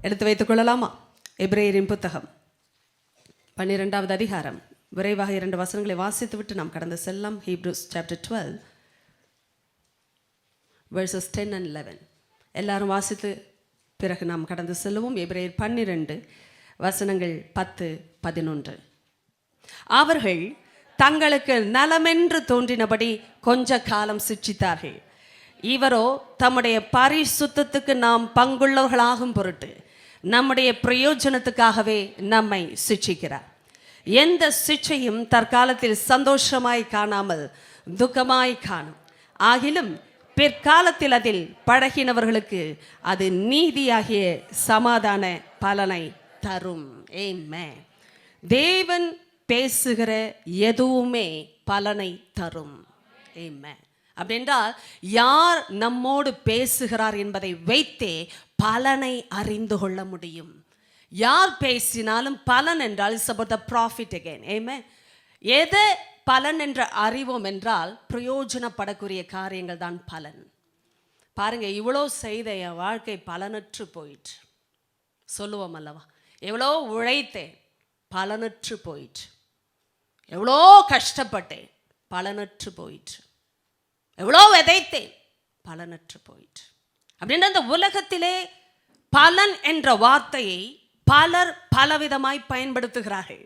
எடுத்து வைத்துக் கொள்ளலாமா? எபிரேயரின் புத்தகம் 12வது அதிகாரம். விரைவாக 2 வசனங்களை வாசித்துவிட்டு நாம் கடந்து செல்லாம். Hebrews chapter 12 verses 10 and 11. எல்லாரும் வாசித்து பிறகு நாம் கடந்து செல்லுவோம். எபிரேயர் 12 வசனங்கள் 10, 11. அவர்கள் தங்களுக்கு நலமென்று தோன்றினபடி கொஞ்ச காலம் சிட்சித்தார்கள். இவரோ தம்முடைய பரிசுத்தத்துக்கு நாம் பங்குள்ளவர்களாகும் பொருட்டு நம்முடைய பிரயோஜனத்துக்காகவே நம்மை சிட்சிக்கிறார். எந்த சிட்சையும் தற்காலத்தில் சந்தோஷமாய் காணாமல் துக்கமாய் காணும். ஆகிலும் பிற்காலத்தில் அதில் பழகினவர்களுக்கு அது நீதியாகிய சமாதான பலனை தரும். ஆமென். தேவன் பேசுகிற எதுவுமே பலனை தரும். ஆமென். அப்படின்றால் யார் நம்மோடு பேசுகிறார் என்பதை வைத்தே பலனை அறிந்து கொள்ள முடியும். யார் பேசினாலும் பலன் என்றால் it's about the profit again. Amen. எதை பலன் என்று அறிவோம் என்றால் பிரயோஜனப்படக்கூடிய காரியங்கள் தான் பலன். பாருங்க, இவ்வளோ செய்த என் வாழ்க்கை பலனற்று போயிற்று சொல்லுவோம் அல்லவா? எவ்வளோ உழைத்தேன், பலனற்று போயிற்று. எவ்வளோ கஷ்டப்பட்டேன், பலனற்று போயிற்று. எவ்வளோ விதைத்தேன், பலனற்று போயிற்று. அப்படின்ற அந்த உலகத்திலே பலன் என்ற வார்த்தையை பலர் பலவிதமாய் பயன்படுத்துகிறார்கள்.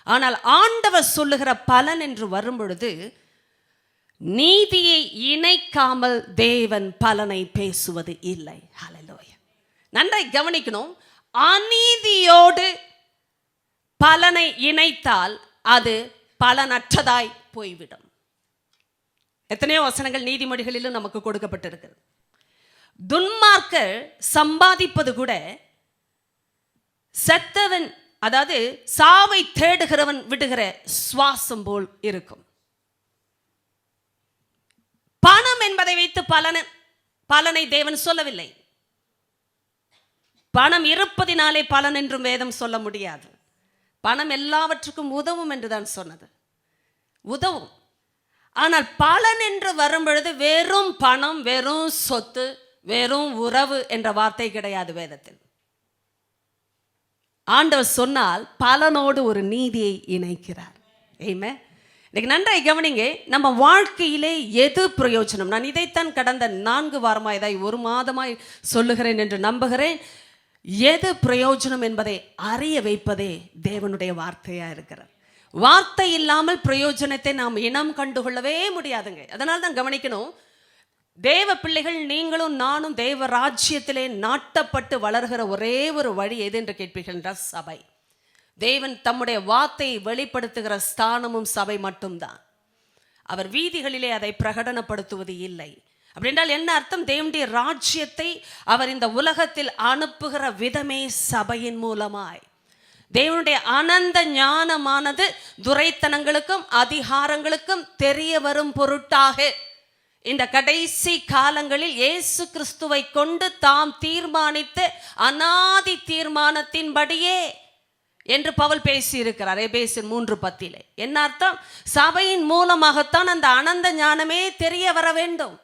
ஆனால் ஆண்டவர் சொல்லுகிற பலன் என்று வரும் பொழுது நீதியை இணைக்காமல் தேவன் பலனை பேசுவது இல்லை. ஹல்லேலூயா. நன்றாய் கவனிக்கணும். அநீதியோடு பலனை இணைத்தால் அது பலனற்றதாய் போய்விடும். எத்தனையோ வசனங்கள் நீதிமொழிகளிலும் நமக்கு கொடுக்கப்பட்டிருக்கிறது. துன்மார்க்கர் சம்பாதிப்பது கூட செத்தவன், அதாவது சாவை தேடுகிறவன் விடுகிற சுவாசம் போல் இருக்கும். பணம் என்பதை வைத்து பலனை தேவன் சொல்லவில்லை. பணம் இருப்பதினாலே பலன் என்றும் வேதம் சொல்ல முடியாது. பணம் எல்லாவற்றுக்கும் உதவும் என்றுதான் சொன்னது. உதவும். ஆனால் பலன் என்று வரும் பொழுது வெறும் பணம், வெறும் சொத்து, வெறும் உறவு என்ற வார்த்தை கிடையாது வேதத்தில். ஆண்டவர் சொன்னால் பலனோடு ஒரு நீதியை இணைக்கிறார். ஆமென். இன்னைக்கு நன்றாய் கவனிங்க. நம்ம வாழ்க்கையிலே எது பிரயோஜனம்? நான் இதைத்தான் கடந்த 4 வாரமாய், 1 மாதமாய் சொல்லுகிறேன் என்று நம்புகிறேன். எது பிரயோஜனம் என்பதை அறிய வைப்பதே தேவனுடைய வார்த்தையா இருக்கிறார். வார்த்தை இல்லாமல் பிரயோஜனத்தை நாம் இனம் கண்டுகொள்ளவே முடியாதுங்க. அதனால தான் கவனிக்கணும். தேவ பிள்ளைகள் நீங்களும் நானும் தேவ ராஜ்யத்திலே நாட்டப்பட்டு வளர்கிற ஒரே ஒரு வழி எது என்று கேட்பீர்கள்? சபை. தேவன் தம்முடைய வார்த்தையை வெளிப்படுத்துகிற ஸ்தானமும் சபை மட்டும்தான். அவர் வீதிகளிலே அதை பிரகடனப்படுத்துவது இல்லை. அப்படின்றால் என்ன அர்த்தம்? தேவனுடைய ராஜ்யத்தை அவர் இந்த உலகத்தில் அனுப்புகிற விதமே சபையின் மூலமாய். தேவனுடைய அனந்த ஞானமானது துரைத்தனங்களுக்கும் அதிகாரங்களுக்கும் தெரிய வரும் பொருட்டாக இந்த கடைசி காலங்களில் இயேசு கிறிஸ்துவை கொண்டு தாம் தீர்மானித்த அநாதி தீர்மானத்தின்படியே என்று பவுல் பேசியிருக்கிறார் எபேசியர் 3:10. என்ன அர்த்தம்? சபையின் மூலமாகத்தான் அந்த அனந்த ஞானமே தெரிய வர வேண்டும்.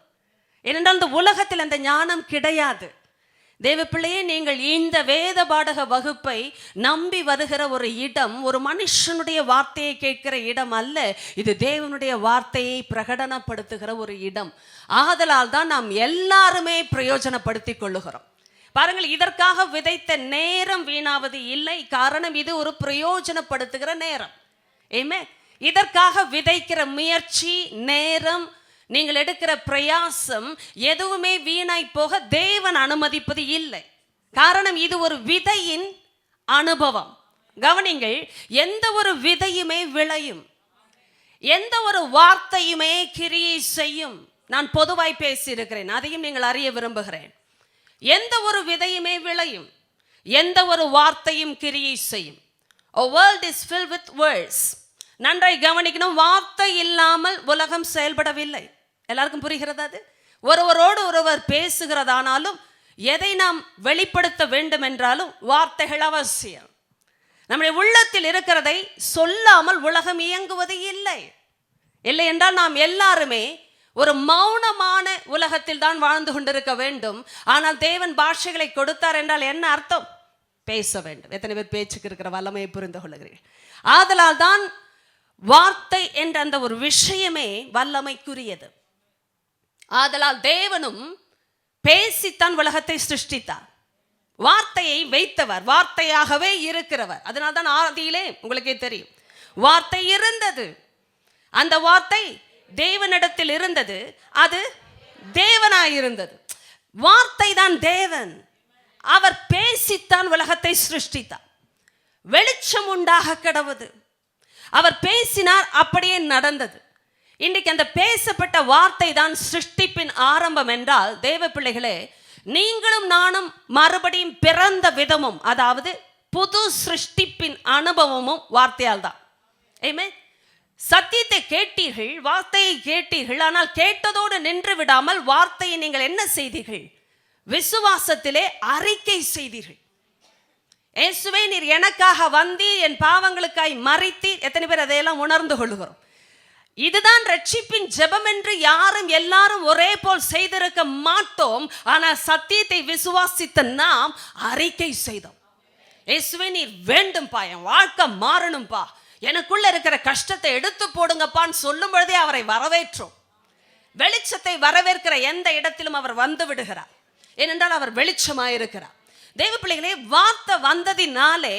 ஏனென்றால் இந்த உலகத்தில் அந்த ஞானம் கிடையாது. தேவ பிள்ளையே, நீங்கள் இந்த வேத பாடக வகுப்பை நம்பி வருகிற ஒரு இடம் ஒரு மனுஷனுடைய வார்த்தையை கேட்கிற இடம் அல்ல. இது தேவனுடைய வார்த்தையை பிரகடனப்படுத்துகிற ஒரு இடம். ஆதலால் தான் நாம் எல்லாருமே பிரயோஜனப்படுத்திக் கொள்ளுகிறோம். பாருங்கள், இதற்காக விதைத்த நேரம் வீணாவது இல்லை. காரணம், இது ஒரு பிரயோஜனப்படுத்துகிற நேரம். ஆமென். இதற்காக விதைக்கிற முயற்சி, நேரம், நீங்கள் எடுக்கிற பிரயாசம் எதுவுமே வீணாய் போக தேவன் அனுமதிப்பது இல்லை. காரணம், இது ஒரு விதையின் அனுபவம். கவனிங்கள், எந்த ஒரு விதையுமே விளையும், எந்த ஒரு வார்த்தையுமே கிரியை செய்யும். நான் பொதுவாய் பேசியிருக்கிறேன், அதையும் நீங்கள் அறிய விரும்புகிறேன். எந்த ஒரு விதையுமே விளையும், எந்த ஒரு வார்த்தையும் கிரியை செய்யும். A world is filled with words. நன்றாய் கவனிக்கணும். வார்த்தை இல்லாமல் உலகம் செயல்படவில்லை. எல்லாருக்கும் புரிகிறதா? அது ஒருவரோடு ஒருவர் பேசுகிறதானாலும் எதை நாம் வெளிப்படுத்த வேண்டும் என்றாலும் வார்த்தைகள் அவசியம். நம்முடைய உள்ளத்தில் இருக்கிறதை சொல்லாமல் உலகம் இயங்குவது இல்லை. இல்லை என்றால் நாம் எல்லாருமே ஒரு மௌனமான உலகத்தில் தான் வாழ்ந்து கொண்டிருக்க வேண்டும். ஆனால் தேவன் பாஷைகளை கொடுத்தார் என்றால் என்ன அர்த்தம்? பேச வேண்டும். எத்தனை பேர் பேச்சுக்கு இருக்கிற வல்லமையை புரிந்து கொள்ளுகிறீர்கள்? ஆதலால் தான் வார்த்தை என்ற அந்த ஒரு விஷயமே வல்லமைக்குரியது. ஆதலால் தேவனும் பேசித்தான் உலகத்தை சிருஷ்டித்தார். வார்த்தையை வைத்தவர், வார்த்தையாகவே இருக்கிறவர். அதனால தான் ஆதியிலே உங்களுக்கே தெரியும், வார்த்தை இருந்தது, அந்த வார்த்தை தேவனிடத்தில் இருந்தது, அது தேவனாயிருந்தது. வார்த்தை தான் தேவன். அவர் பேசித்தான் உலகத்தை சிருஷ்டித்தார். வெளிச்சம் உண்டாக கடவுது, அவர் பேசினார், அப்படியே நடந்தது. இன்றைக்கு அந்த பேசப்பட்ட வார்த்தை தான் சிருஷ்டிப்பின் ஆரம்பம் என்றால், தேவ பிள்ளைகளே, நீங்களும் நானும் மறுபடியும் பிறந்த விதமும், அதாவது புது சிருஷ்டிப்பின் அனுபவமும் வார்த்தையால் தான். ஆமென். சத்தியத்தை கேட்டீர்கள், வார்த்தையை கேட்டீர்கள். ஆனால் கேட்டதோடு நின்று விடாமல் வார்த்தையை நீங்கள் என்ன செய்தீர்கள்? விசுவாசத்திலே அறிக்கை செய்தீர்கள். இயேசுவே, நீர் எனக்காக வந்தீர், என் பாவங்களுக்காய் மரித்தீர். எத்தனை பேர் அதையெல்லாம் உணர்ந்து கொள்கிறோம்? இதுதான் ரட்சிப்பின் ஜெபம் என்று யாரும் எல்லாரும் ஒரே போல் செய்திருக்க மாட்டோம். ஆனால் சத்தியத்தை விசுவாசித்த நாம் அறிக்கை செய்தோம். இயேசுவே, நீர் வேண்டும்பா, என் வாழ்க்கை மாறணும்பா, எனக்குள்ள இருக்கிற கஷ்டத்தை எடுத்து போடுங்கப்பான்னு சொல்லும் பொழுதே அவரை வரவேற்றோம். வெளிச்சத்தை வரவேற்கிற எந்த இடத்திலும் அவர் வந்து விடுகிறார். ஏனென்றால் அவர் வெளிச்சமாயிருக்கிறார். தேவ பிள்ளைகளே, வார்த்தை வந்ததினாலே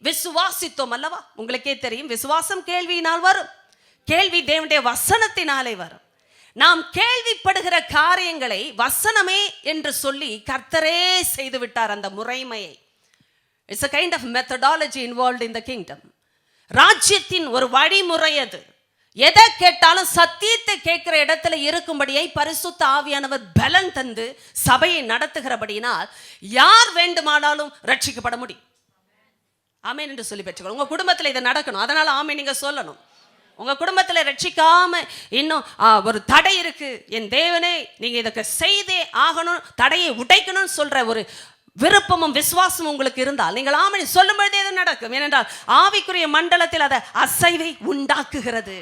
விசுவாசித்தோம் அல்லவா? உங்களுக்கே தெரியும், விசுவாசம் கேள்வியினால் வரும், கேள்வி தேவனுடைய வசனத்தினாலே வரும். நாம் கேள்விப்படுகிற காரியங்களை வசனமே என்று சொல்லி கர்த்தரே செய்து விட்டார். அந்த முறைமையை, it's a kind of methodology involved in the kingdom. ராஜ்யத்தின் ஒரு வழிமுறை அது. எதை கேட்டாலும் சத்தியத்தை கேட்கிற இடத்துல இருக்கும்படியை பரிசுத்த ஆவியானவர் பலன் தந்து சபையை நடத்துகிறபடியினால் யார் வேண்டுமானாலும் ரட்சிக்கப்பட முடியும். ஆமென் என்று சொல்லி பெற்றுக்கொள்ளும். உங்க குடும்பத்தில் இது நடக்கணும், அதனால ஆமென் நீங்க சொல்லணும். உங்க குடும்பத்தில் ரட்சிக்காம இன்னும் ஒரு தடை இருக்கு, என் தேவனே நீங்க இதுக்கு செய்தே ஆகணும், தடையை உடைக்கணும்னு சொல்ற ஒரு விருப்பமும் விசுவாசமும் உங்களுக்கு இருந்தால் நீங்கள் ஆமென் சொல்லும் பொழுதே அது நடக்கும். ஏனென்றால் ஆவிக்குரிய மண்டலத்தில் அதை அசைவை உண்டாக்குகிறது.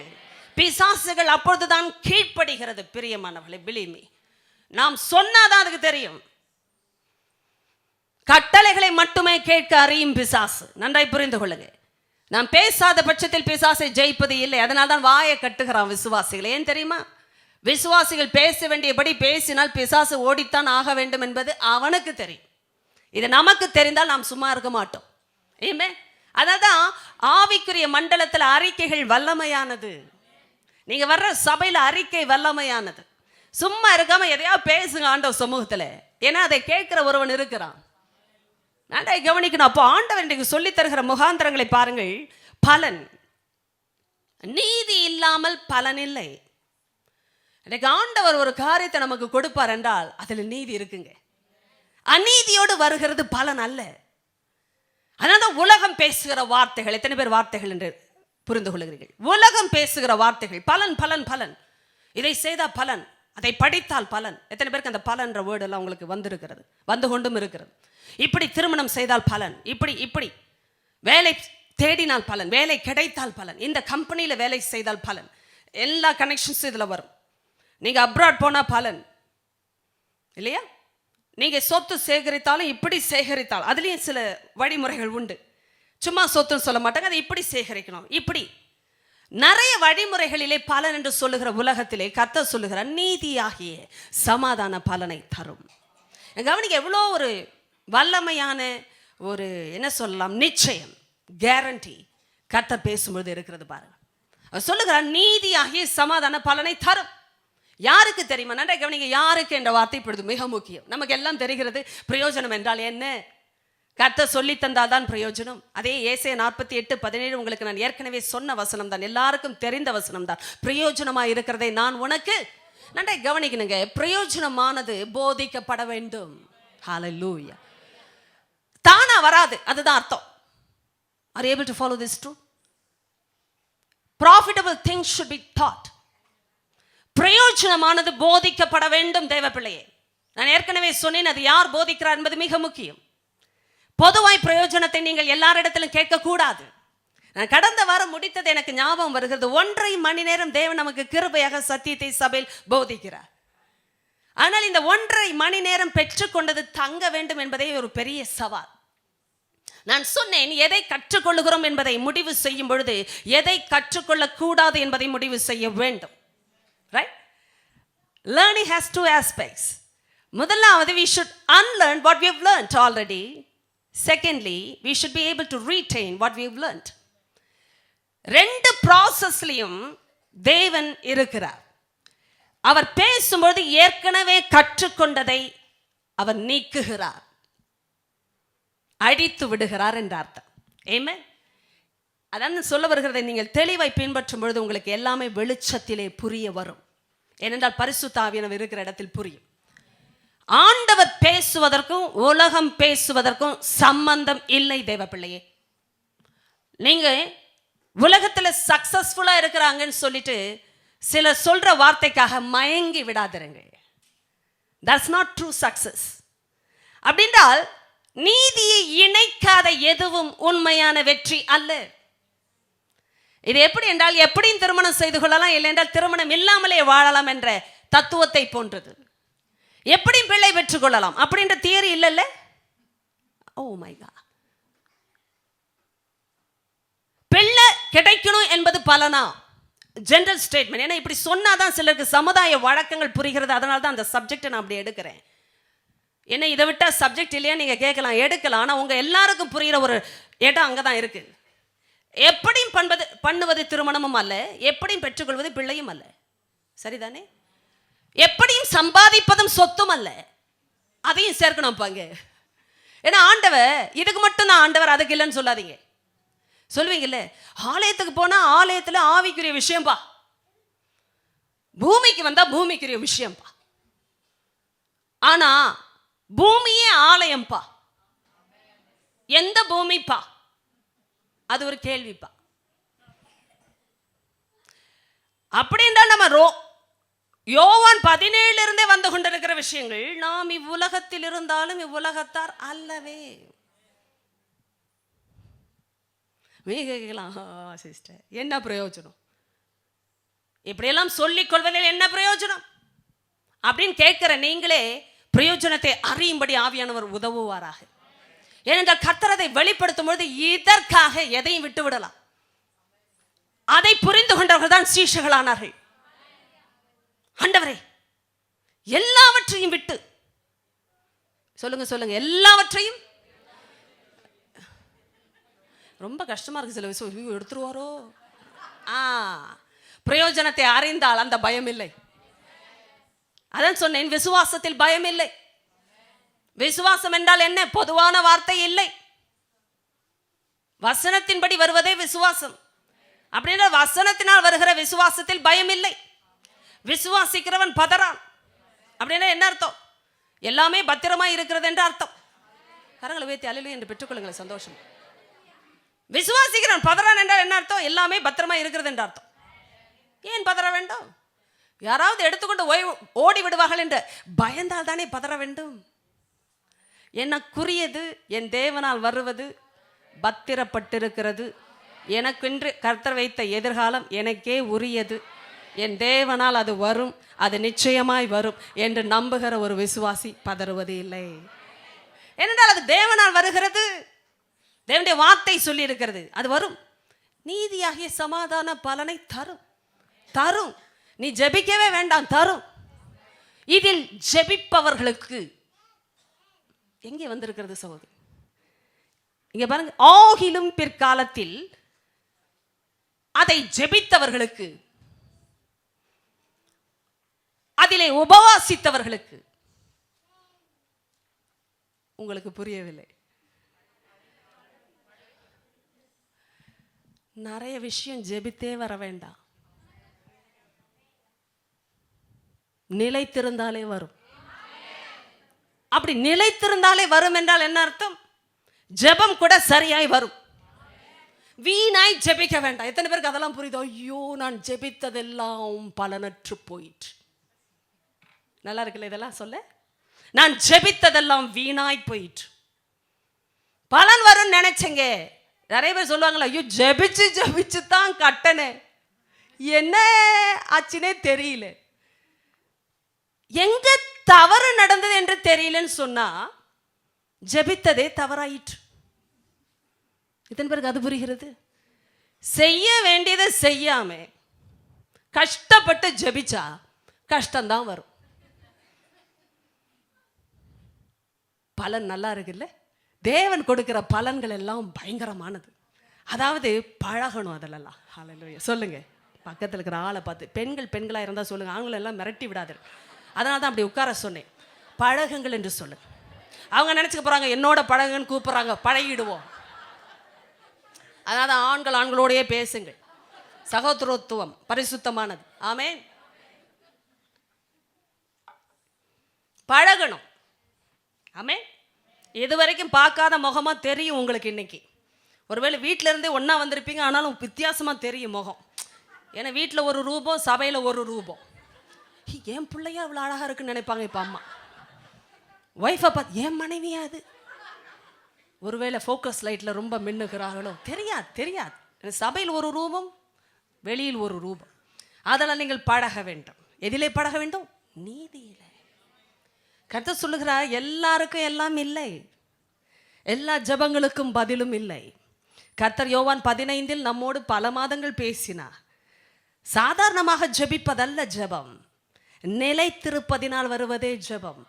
பிசாசுகள் அப்பொழுதுதான் கீழ்ப்படுகிறது. பிரியமானவர்களே, believe me, நாம் சொன்னாதான் அதுக்கு தெரியும். கட்டளைகளை மட்டுமே கேட்க அறியும் பிசாசு. நன்றாய் புரிந்து கொள்ளுங்க. நாம் பேசாத பட்சத்தில் பிசாசை ஜெயிப்பது இல்லை. அதனால தான் வாயை கட்டுகிறான் விசுவாசிகள். ஏன் தெரியுமா? விசுவாசிகள் பேச வேண்டியபடி பேசினால் பிசாசு ஓடித்தான் ஆக வேண்டும் என்பது அவனுக்கு தெரியும். இது நமக்கு தெரிந்தால் நாம் சும்மா இருக்க மாட்டோம். ஆமென். அதான் ஆவிக்குரிய மண்டலத்தில் அறிக்கைகள் வல்லமையானது. நீங்க வர்ற சபையில் அறிக்கை வல்லமையானது. சும்மா இருக்காம எதையா பேசுங்க ஆண்டவர் சமூகத்தில். ஏன்னா அதை கேட்கிற ஒருவன் இருக்கிறான். நன்றாக கவனிக்கணும். அப்போ ஆண்டவர் இன்றைக்கு சொல்லி தருகிற முகாந்திரங்களை பாருங்கள். பலன், நீதி இல்லாமல் பலன் இல்லை. இன்றைக்கு ஆண்டவர் ஒரு காரியத்தை நமக்கு கொடுப்பார் என்றால் அதில் நீதி இருக்குங்க. அநீதியோடு வருகிறது பலன் அல்ல. அதனால உலகம் பேசுகிற வார்த்தைகள், எத்தனை பேர் வார்த்தைகள் என்று புரிந்து கொள்கிறீர்கள்? உலகம் பேசுகிற வார்த்தைகள் பலன் பலன் பலன், இதை செய்தால் பலன், அதை படித்தால் பலன். எத்தனை பேருக்கு அந்த பலன்ற வேர்டு எல்லாம் உங்களுக்கு வந்திருக்கிறது, வந்து கொண்டும் இருக்கிறது? இப்படி திருமணம் செய்தால் பலன், இப்படி இப்படி வேலை தேடினால் பலன், வேலை கிடைத்தால் பலன், இந்த கம்பெனியில் வேலை செய்தால் பலன், எல்லா கனெக்ஷன்ஸும் இதில் வரும். நீங்கள் அப்ராட் போனால் பலன் இல்லையா? நீங்கள் சொத்து சேகரித்தாலும் இப்படி சேகரித்தால், அதுலேயும் சில வழிமுறைகள் உண்டு. சும்மா சொத்துன்னு சொல்ல மாட்டாங்க, அதை இப்படி சேகரிக்கணும். இப்படி நிறைய வழிமுறைகளிலே பலன் என்று சொல்லுகிற உலகத்திலே கர்த்தர் சொல்லுகிற நீதியாகிய சமாதான பலனை தரும். கவனிக்க, எவ்வளோ ஒரு வல்லமையான ஒரு என்ன சொல்லலாம், நிச்சயம், கேரண்டி கர்த்தர் பேசும்பொழுது இருக்கிறது பாருங்க. அவர் சொல்லுகிறார் நீதியாகிய சமாதான பலனை தரும். யாருக்கு தெரியுமா? நன்றாக கவனிங்க, யாருக்கு என்ற வார்த்தை இப்பொழுது மிக முக்கியம். நமக்கு எல்லாம் தெரிகிறது பிரயோஜனம் என்றால் என்ன. கர்த்தர் சொல்லி தந்தால் தான் பிரயோஜனம். அதே ஏசாயா 48:17 உங்களுக்கு நான் ஏற்கனவே சொன்ன வசனம் தான், எல்லாருக்கும் தெரிந்த வசனம் தான். பிரயோஜனமாக இருக்கிறதை நான் உனக்கு, நன்றாக கவனிக்கணுங்க, பிரயோஜனமானது போதிக்கப்பட வேண்டும். ஹல்லேலூயா. தானா வராது, அதுதான் அர்த்தம். Are you able to follow this true? Profitable things should be taught. பிரயோஜனமானது போதிக்கப்பட வேண்டும் தேவ பிள்ளையே. நான் ஏற்கனவே சொன்னேன், அது யார் போதிக்கிறார் என்பது மிக முக்கியம். பொதுவாய் பிரயோஜனத்தை நீங்கள் எல்லாரிடத்திலும் கேட்கக்கூடாது. நான் கடந்த வாரம் முடித்தது எனக்கு ஞாபகம் வருகிறது. 1.5 மணி நேரம் தேவன் நமக்கு கிருபையாக சத்தியத்தை சபையில் போதிக்கிறார். ஆனால் இந்த 1.5 மணி நேரம் பெற்றுக்கொண்டது தங்க வேண்டும் என்பதே ஒரு பெரிய சவால். நான் சொன்னேன், எதை கற்றுக்கொள்ளுகிறோம் என்பதை முடிவு செய்யும் பொழுது எதை கற்றுக்கொள்ளக்கூடாது என்பதை முடிவு செய்ய வேண்டும். Right? Learning has two aspects. முதலாவது, we should unlearn what we have learned already. Secondly, we should be able to retain what we have learned. ரெண்டு ப்ராசஸ்லையும் தேவன் இருக்கிறார். அவர் பேசும்போது ஏற்கனவே கற்றுக்கொண்டதை அவர் நீக்குகிறார், அழித்து விடுகிறார் என்ற அர்த்தம். ஆமென். அதான் சொல்ல வருகிறதை நீங்கள் தெளிவாய் பின்பற்றும் பொழுது உங்களுக்கு எல்லாமே வெளிச்சத்திலே புரிய வரும். ஏனென்றால் பரிசுத்த ஆவியானவர் இருக்கிற இடத்தில் புரியும். ஆண்டவர் பேசுவதற்கும் உலகம் பேசுவதற்கும் சம்பந்தம் இல்லை தேவ பிள்ளையே. நீங்க உலகத்துல சக்சஸ்ஃபுல்லா இருக்கிறாங்கன்னு சொல்லிட்டு சில சொல்ற வார்த்தைக்காக மயங்கி விடாதிருங்க. That's not true success. அப்படின்றால் நீதியை இணைக்காத எதுவும் உண்மையான வெற்றி அல்ல. இது எப்படி என்றால், எப்படியும் திருமணம் செய்து கொள்ளலாம், இல்லை என்றால் திருமணம் இல்லாமலே வாழலாம் என்ற தத்துவத்தை போன்றது. எப்படியும் பிள்ளை பெற்றுக் கொள்ளலாம் அப்படின்ற தியரி இல்லைல்ல. Oh my God. பிள்ளை கிடைக்கணும் என்பது பலனா? General statement. ஏன்னா இப்படி சொன்னாதான் சிலருக்கு சமுதாய வழக்கங்கள் புரிகிறது. அதனால தான் அந்த சப்ஜெக்டை நான் அப்படி எடுக்கிறேன். என்ன இதை விட்டா சப்ஜெக்ட் இல்லையா நீங்க கேட்கலாம், எடுக்கலாம். ஆனால் உங்க எல்லாருக்கும் புரிகிற ஒரு இடம் அங்கதான் இருக்கு. எப்படியும் பண்ணுவது திருமணமும் அல்ல, எப்படியும் பெற்றுக்கொள்வது பிள்ளையும் அல்ல. சரிதானே? எப்படியும் சம்பாதிப்பதும் சொத்தும் அல்ல, அதையும் சேர்க்கணும் பாங்க. ஏன்னா ஆண்டவர் இதுக்கு மட்டும் தான் ஆண்டவர், அதுக்கு இல்லைன்னு சொல்லாதீங்க. சொல்லுவீங்கல்ல, ஆலயத்துக்கு போனா ஆலயத்துல ஆவிக்குரிய விஷயம்பா, பூமிக்கு வந்தா பூமிக்குரிய விஷயம்பா. ஆனா பூமியே ஆலயம்பா. எந்த பூமிப்பா? அது ஒரு கேள்விப்பா. அப்படி என்றால் நம்ம யோவான் 17 இருந்தே வந்து கொண்டிருக்கிற விஷயங்கள், நாம் இவ்வுலகத்தில் இருந்தாலும் இவ்வுலகத்தார் அல்லவே. கேட்கலாம், சிஸ்டர் என்ன பிரயோஜனம், இப்படியெல்லாம் சொல்லிக் கொள்வதில் என்ன பிரயோஜனம் அப்படின்னு கேட்கிற நீங்களே பிரயோஜனத்தை அறியும்படி ஆவியானவர் உதவுவாராக. ஏனென்றால் கர்த்தர் அதை வெளிப்படுத்தும் பொழுது இதற்காக எதையும் விட்டு விடலாம். அதை புரிந்து கொண்டவர்கள் தான் சீஷர்களானார்கள். ஆண்டவரே எல்லாவற்றையும் விட்டு, சொல்லுங்க சொல்லுங்க, எல்லாவற்றையும். ரொம்ப கஷ்டமா இருக்கு சில விஷயம், எடுத்துருவாரோ. பிரயோஜனத்தை அறிந்தால் அந்த பயம் இல்லை. அதான் சொன்னேன், விசுவாசத்தில் பயம் இல்லை. விசுவாசம் என்றால் என்ன? பொதுவான வார்த்தை இல்லை, வசனத்தின்படி வருவதே விசுவாசம். அப்படின்னா வசனத்தினால் வருகிற விசுவாசத்தில் பயம் இல்லை. விசுவாசிக்கிறவன் பதறான். அப்படின்னா என்ன அர்த்தம்? எல்லாமே பத்திரமா இருக்கிறது என்று அர்த்தம். கரங்களை வைத்து அல்லேலூயா என்று பெற்றுக்கொள்ளுங்கள். சந்தோஷம். விசுவாசிக்கிறவன் பதறான் என்றால் என்ன அர்த்தம்? எல்லாமே பத்திரமா இருக்கிறது என்று அர்த்தம். ஏன் பதற வேண்டும்? யாராவது எடுத்துக்கொண்டு ஓடி விடுவார்கள் என்று பயந்தால் தானே பதற வேண்டும். எனக்குரியது என் தேவனால் வருவது பத்திரப்பட்டிருக்கிறது. எனக்கென்று கர்த்தர் வைத்த எதிர்காலம் எனக்கே உரியது. என் தேவனால் அது வரும், அது நிச்சயமாய் வரும் என்று நம்புகிற ஒரு விசுவாசி பதறுவது இல்லை. ஏனென்றால் அது தேவனால் வருகிறது. தேவனுடைய வார்த்தை சொல்லி இருக்கிறது, அது வரும். நீதியாகிய சமாதான பலனை தரும். தரும். நீ ஜெபிக்கவே வேண்டாம், தரும். இதில் ஜெபிப்பவர்களுக்கு எங்கே வந்திருக்கிறது சகோதரி? இங்க பாருங்க, ஆகிலும் பிற்காலத்தில் அதை ஜெபித்தவர்களுக்கு, அதிலே உபவாசித்தவர்களுக்கு. உங்களுக்கு புரியவில்லை. நிறைய விஷயம் ஜெபித்தே வர வேண்டாம், நிலைத்திருந்தாலே வரும். அப்படி நிலைத்திருந்தாலே வரும் என்றால் என்ன அர்த்தம்? ஜெபம் கூட சரியாய் வரும். வீணாய் ஜெபிக்க வேண்டாம். எத்தனை பேருக்கு அதெல்லாம் புரியுது? ஐயோ, நான் ஜெபித்ததெல்லாம் பலனற்று போயிற்று. நல்லா இருக்குல்ல இதெல்லாம் சொல்ல? நான் ஜெபித்ததெல்லாம் வீணாய் போயிற்று. பலன் வரும் நினைச்சங்க, நிறைய பேர் சொல்லுவாங்களா, ஐயோ ஜெபிச்சு ஜெபிச்சு தான் கட்டணேன், என்ன ஆச்சுன்னே தெரியல. எங்க தவறு நடந்தது என்று தெரியலன்னு சொன்னா ஜெபித்ததே தவறாயிற்று. இதன் பிறகு அது புரிகிறது. செய்ய வேண்டியதை செய்யாம கஷ்டப்பட்டு ஜெபிச்சா கஷ்டம்தான் வரும். பலன் நல்லா இருக்குல்ல? தேவன் கொடுக்கிற பலன்கள் எல்லாம் பயங்கரமானது. அதாவது பழகணும் அதிலெல்லாம். ஹல்லேலூயா சொல்லுங்க. பக்கத்தில் இருக்கிற ஆளை பார்த்து, பெண்களாக இருந்தால் சொல்லுங்க, ஆண்களை எல்லாம் மிரட்டி விடாது. அதனால தான் அப்படி உட்கார சொன்னேன். பழகுங்கள் என்று சொல்லுங்க. அவங்க நினச்சிக்க போகிறாங்க என்னோட பழகுன்னு கூப்பிட்றாங்க, பழகிடுவோம். அதனால தான் ஆண்களோடையே பேசுங்கள். சகோதரத்துவம் பரிசுத்தமானது. ஆமென். பழகணும். ஆமென். இதுவரைக்கும் பார்க்காத முகமாக தெரியும் உங்களுக்கு. இன்னைக்கு ஒருவேளை வீட்டில இருந்தே ஒன்றா வந்திருப்பீங்க, ஆனாலும் வித்தியாசமாக தெரியும் முகம். ஏன்னா வீட்டில் ஒரு ரூபம், சபையில் ஒரு ரூபம். என் பிள்ளையா அவ்வளோ அழகாக இருக்குன்னு நினைப்பாங்க இப்போ அம்மா. ஒய்ஃபை பார்த்து என் மனைவியா அது. ஒருவேளை ஃபோக்கஸ் லைட்டில் ரொம்ப மின்னுகிறார்களோ தெரியாது. சபையில் ஒரு ரூபம், வெளியில் ஒரு ரூபம். அதெல்லாம் நீங்கள் பழக வேண்டும். எதிலே பழக வேண்டும்? நீதியிலே. கர்த்தர் சொல்லுகிறார், எல்லாருக்கும் எல்லாம் இல்லை, எல்லா ஜெபங்களுக்கும் பதிலும் இல்லை. கர்த்தர் யோவான் 15 நம்மோடு பல மாதங்கள் பேசினார். சாதாரணமாக ஜெபிப்பதல்ல ஜெபம், நிலைத்திருப்பதினால் வருவதே ஜெபம்.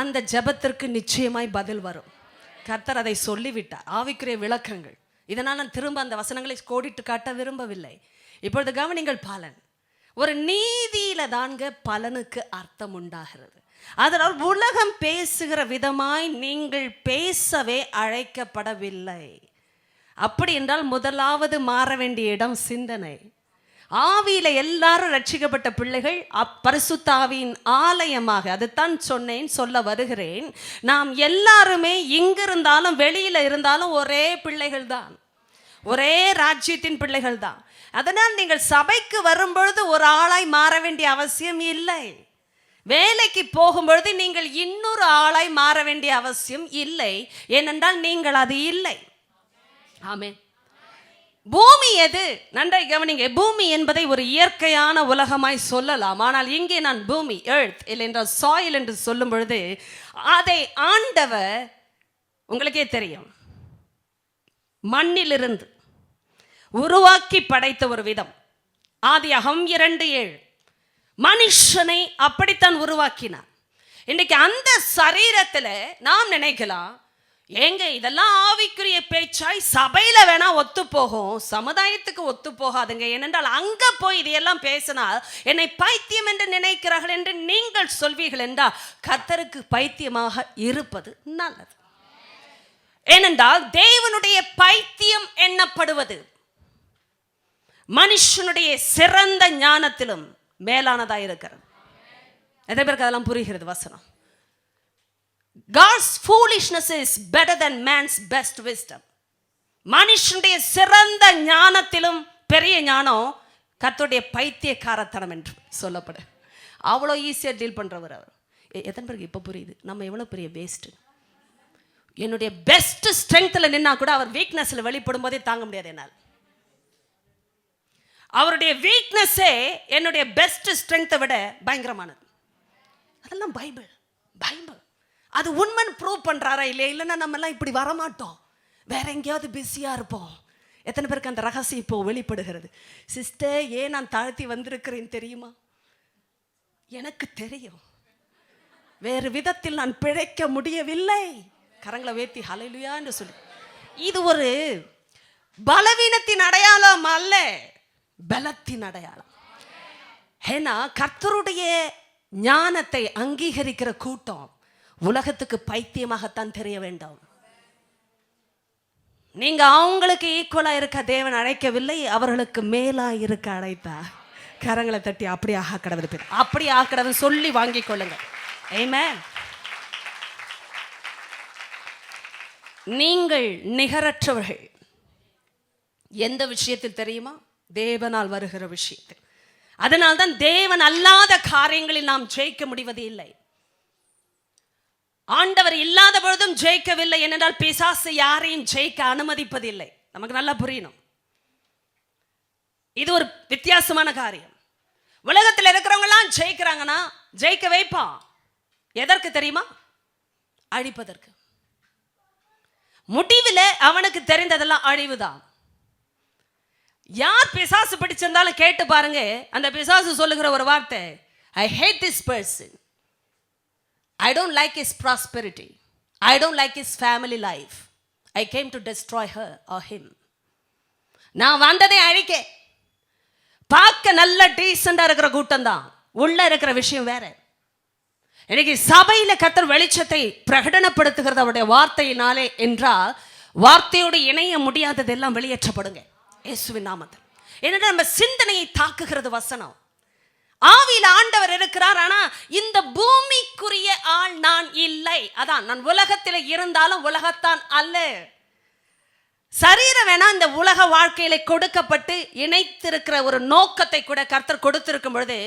அந்த ஜெபத்திற்கு நிச்சயமாய் பதில் வரும். கர்த்தர் அதை சொல்லிவிட்டார். ஆவிக்குரிய விளக்கங்கள். இதனால் நான் திரும்ப அந்த வசனங்களை கோடிட்டு காட்ட விரும்பவில்லை. இப்பொழுது கவனிங்கள். பலன் ஒரு நீதியில தான்க பலனுக்கு அர்த்தம் உண்டாகிறது. அதனால் உலகம் பேசுகிற விதமாய் நீங்கள் பேசவே அழைக்கப்படவில்லை. அப்படி என்றால் முதலாவது மாற வேண்டிய இடம் சிந்தனை. ஆவியில எல்லாரும் ரட்சிக்கப்பட்ட பிள்ளைகள் பரிசுத்த ஆவியின் ஆலயமாக, அதுதான் சொன்னேன், சொல்ல வருகிறேன். நாம் எல்லாருமே இங்கிருந்தாலும் வெளியில இருந்தாலும் ஒரே பிள்ளைகள் தான், ஒரே ராஜ்யத்தின் பிள்ளைகள் தான். அதனால் நீங்கள் சபைக்கு வரும்பொழுது ஒரு ஆளாய் மாற வேண்டிய அவசியம் இல்லை. வேலைக்கு போகும்பொழுது நீங்கள் இன்னொரு ஆளாய் மாற வேண்டிய அவசியம் இல்லை. ஏனென்றால் நீங்கள் அது இல்லை. ஆமென். பூமி எது? நன்றாய் கவனிங்க. பூமி என்பதை ஒரு இயற்கையான உலகமாய் சொல்லலாம். ஆனால் இங்கே நான் பூமி, எர்த் இல்லை என்றால் சாயில் என்று சொல்லும் பொழுது அதை ஆண்டவர், உங்களுக்கே தெரியும், மண்ணிலிருந்து உருவாக்கி படைத்த ஒரு விதம். ஆதியாகமம் 2:7 மனுஷனை அப்படித்தான் உருவாக்கினார். இன்னைக்கு அந்த சரீரத்தில் நாம் நினைக்கலாம், ஏங்க இதெல்லாம் ஆவிக்குரிய பேச்சாய் சபையில வேணா ஒத்து போகும், சமுதாயத்துக்கு ஒத்து போகாதுங்க. ஏனென்றால் அங்க போய் இதையெல்லாம் பேசினால் என்னை பைத்தியம் என்று நினைக்கிறார்கள் என்று நீங்கள் சொல்வீர்கள் என்றால் கர்த்தருக்கு பைத்தியமாக இருப்பது நல்லது. ஏனென்றால் தேவனுடைய பைத்தியம் எண்ணப்படுவது மனுஷனுடைய சிறந்த ஞானத்திலும் மேலானதாக இருக்கிறது. எத்தனை பேருக்கு அதெல்லாம் புரிகிறது வசனம்? God's foolishness is better than man's best wisdom. மனுஷனுடைய சிறந்த ஞானத்திலும் பெரிய ஞானம் கர்த்தருடைய பைத்தியக்காரத்தனம் என்று சொல்லப்படும். அவ்வளோ ஈஸியாக டீல் பண்ணுறவர் அவர். எத்தனை பேருக்கு இப்போ புரியுது நம்ம எவ்வளோ பெரிய வேஸ்ட்டு? என்னுடைய பெஸ்ட் ஸ்ட்ரென்த்தில் நின்னா கூட அவர் வீக்னஸில் வெளிப்படும் போதே தாங்க முடியாது என்னால். அவருடைய வீக்னஸே என்னுடைய பெஸ்ட் ஸ்ட்ரென்த்தை விட பயங்கரமானது. அதெல்லாம் பைபிள். அது உண்மைன்னு ப்ரூவ் பண்ணுறாரா இல்லையா? இல்லைன்னா நம்ம எல்லாம் இப்படி வரமாட்டோம், வேற எங்கேயாவது பிஸியாக இருப்போம். எத்தனை பேருக்கு அந்த ரகசியம் இப்போ வெளிப்படுகிறது? சிஸ்டர், ஏன் நான் தாழ்த்தி வந்திருக்கிறேன் தெரியுமா? எனக்கு தெரியும், வேறு விதத்தில் நான் பிழைக்க முடியவில்லை. கரங்களை வேத்தி ஹல்லேலூயா என்று சொல்லி. இது ஒரு பலவீனத்தின் அடையாளம் அல்ல, பலத்தின் அடையாளம். ஏன்னா கர்த்தருடைய ஞானத்தை அங்கீகரிக்கிற கூட்டம் உலகத்துக்கு பைத்தியமாகத்தான் தெரிய வேண்டும். நீங்க அவங்களுக்கு ஈக்குவலா இருக்க தேவன் அழைக்கவில்லை, அவர்களுக்கு மேலா இருக்க அழைத்தார். கரங்களை தட்டி அப்படி ஆக்கடவுது, அப்படி ஆக்கடவுது சொல்லி வாங்கிக் கொள்ளுங்க. ஆமென். நீங்கள் நிகரற்றவர்கள். எந்த விஷயத்தில் தெரியுமா? தேவனால் வருகிற விஷயத்தில். அதனால்தான் தேவன் அல்லாத காரியங்களில் நாம் ஜெயிக்க முடிவது இல்லை. ஆண்டவர் இல்லாத பொழுதும் ஜெயிக்கவில்லை. ஏனென்றால் பிசாசு யாரையும் ஜெயிக்க அனுமதிப்பதில்லை. நமக்கு நல்லா புரியணும். இது ஒரு வித்தியாசமான காரியம். உலகத்தில் இருக்கிறவங்கலாம் ஜெயிக்கிறாங்கன்னா ஜெயிக்க வைப்பான். எதற்கு தெரியுமா? அழிப்பதற்கு. முடிவில் அவனுக்கு தெரிந்ததெல்லாம் அழிவுதான். யார் பிசாசு பிடிச்சிருந்தாலும் கேட்டு பாருங்க, அந்த பிசாசு சொல்லுகிற ஒரு வார்த்தை, I hate this person. I don't like his prosperity. I don't like his family life. I came to destroy her or him. நான் வந்ததை அழிக்க. பார்க்க நல்ல டீசெண்டா இருக்கிற கூட்டம் தான், உள்ள இருக்கிற விஷயம் வேற. இன்னைக்கு சபையில கர்த்தர் வெளிச்சத்தை பிரகடனப்படுத்துகிறது அவருடைய வார்த்தையினாலே என்றால், வார்த்தையோடு இணைய முடியாததெல்லாம் வெளியேற்றப்படுங்க இயேசுவின் நாமத்தில். ஏன்னா நம்ம சிந்தனையை தாக்குகிறது வசனம். ஆவியில் ஆண்டவர் இருக்கிறார், ஆனா இந்த பூமிக்குரிய ஆள் நான் இல்லை. அதான், நான் உலகத்தில் இருந்தாலும் உலகத்தான் அல்ல. சரீரம் வேணா இந்த உலக வாழ்க்கையில கொடுக்கப்பட்டு இணைத்திருக்கிற ஒரு நோக்கத்தை கூட கர்த்தர் கொடுத்திருக்கும் பொழுது,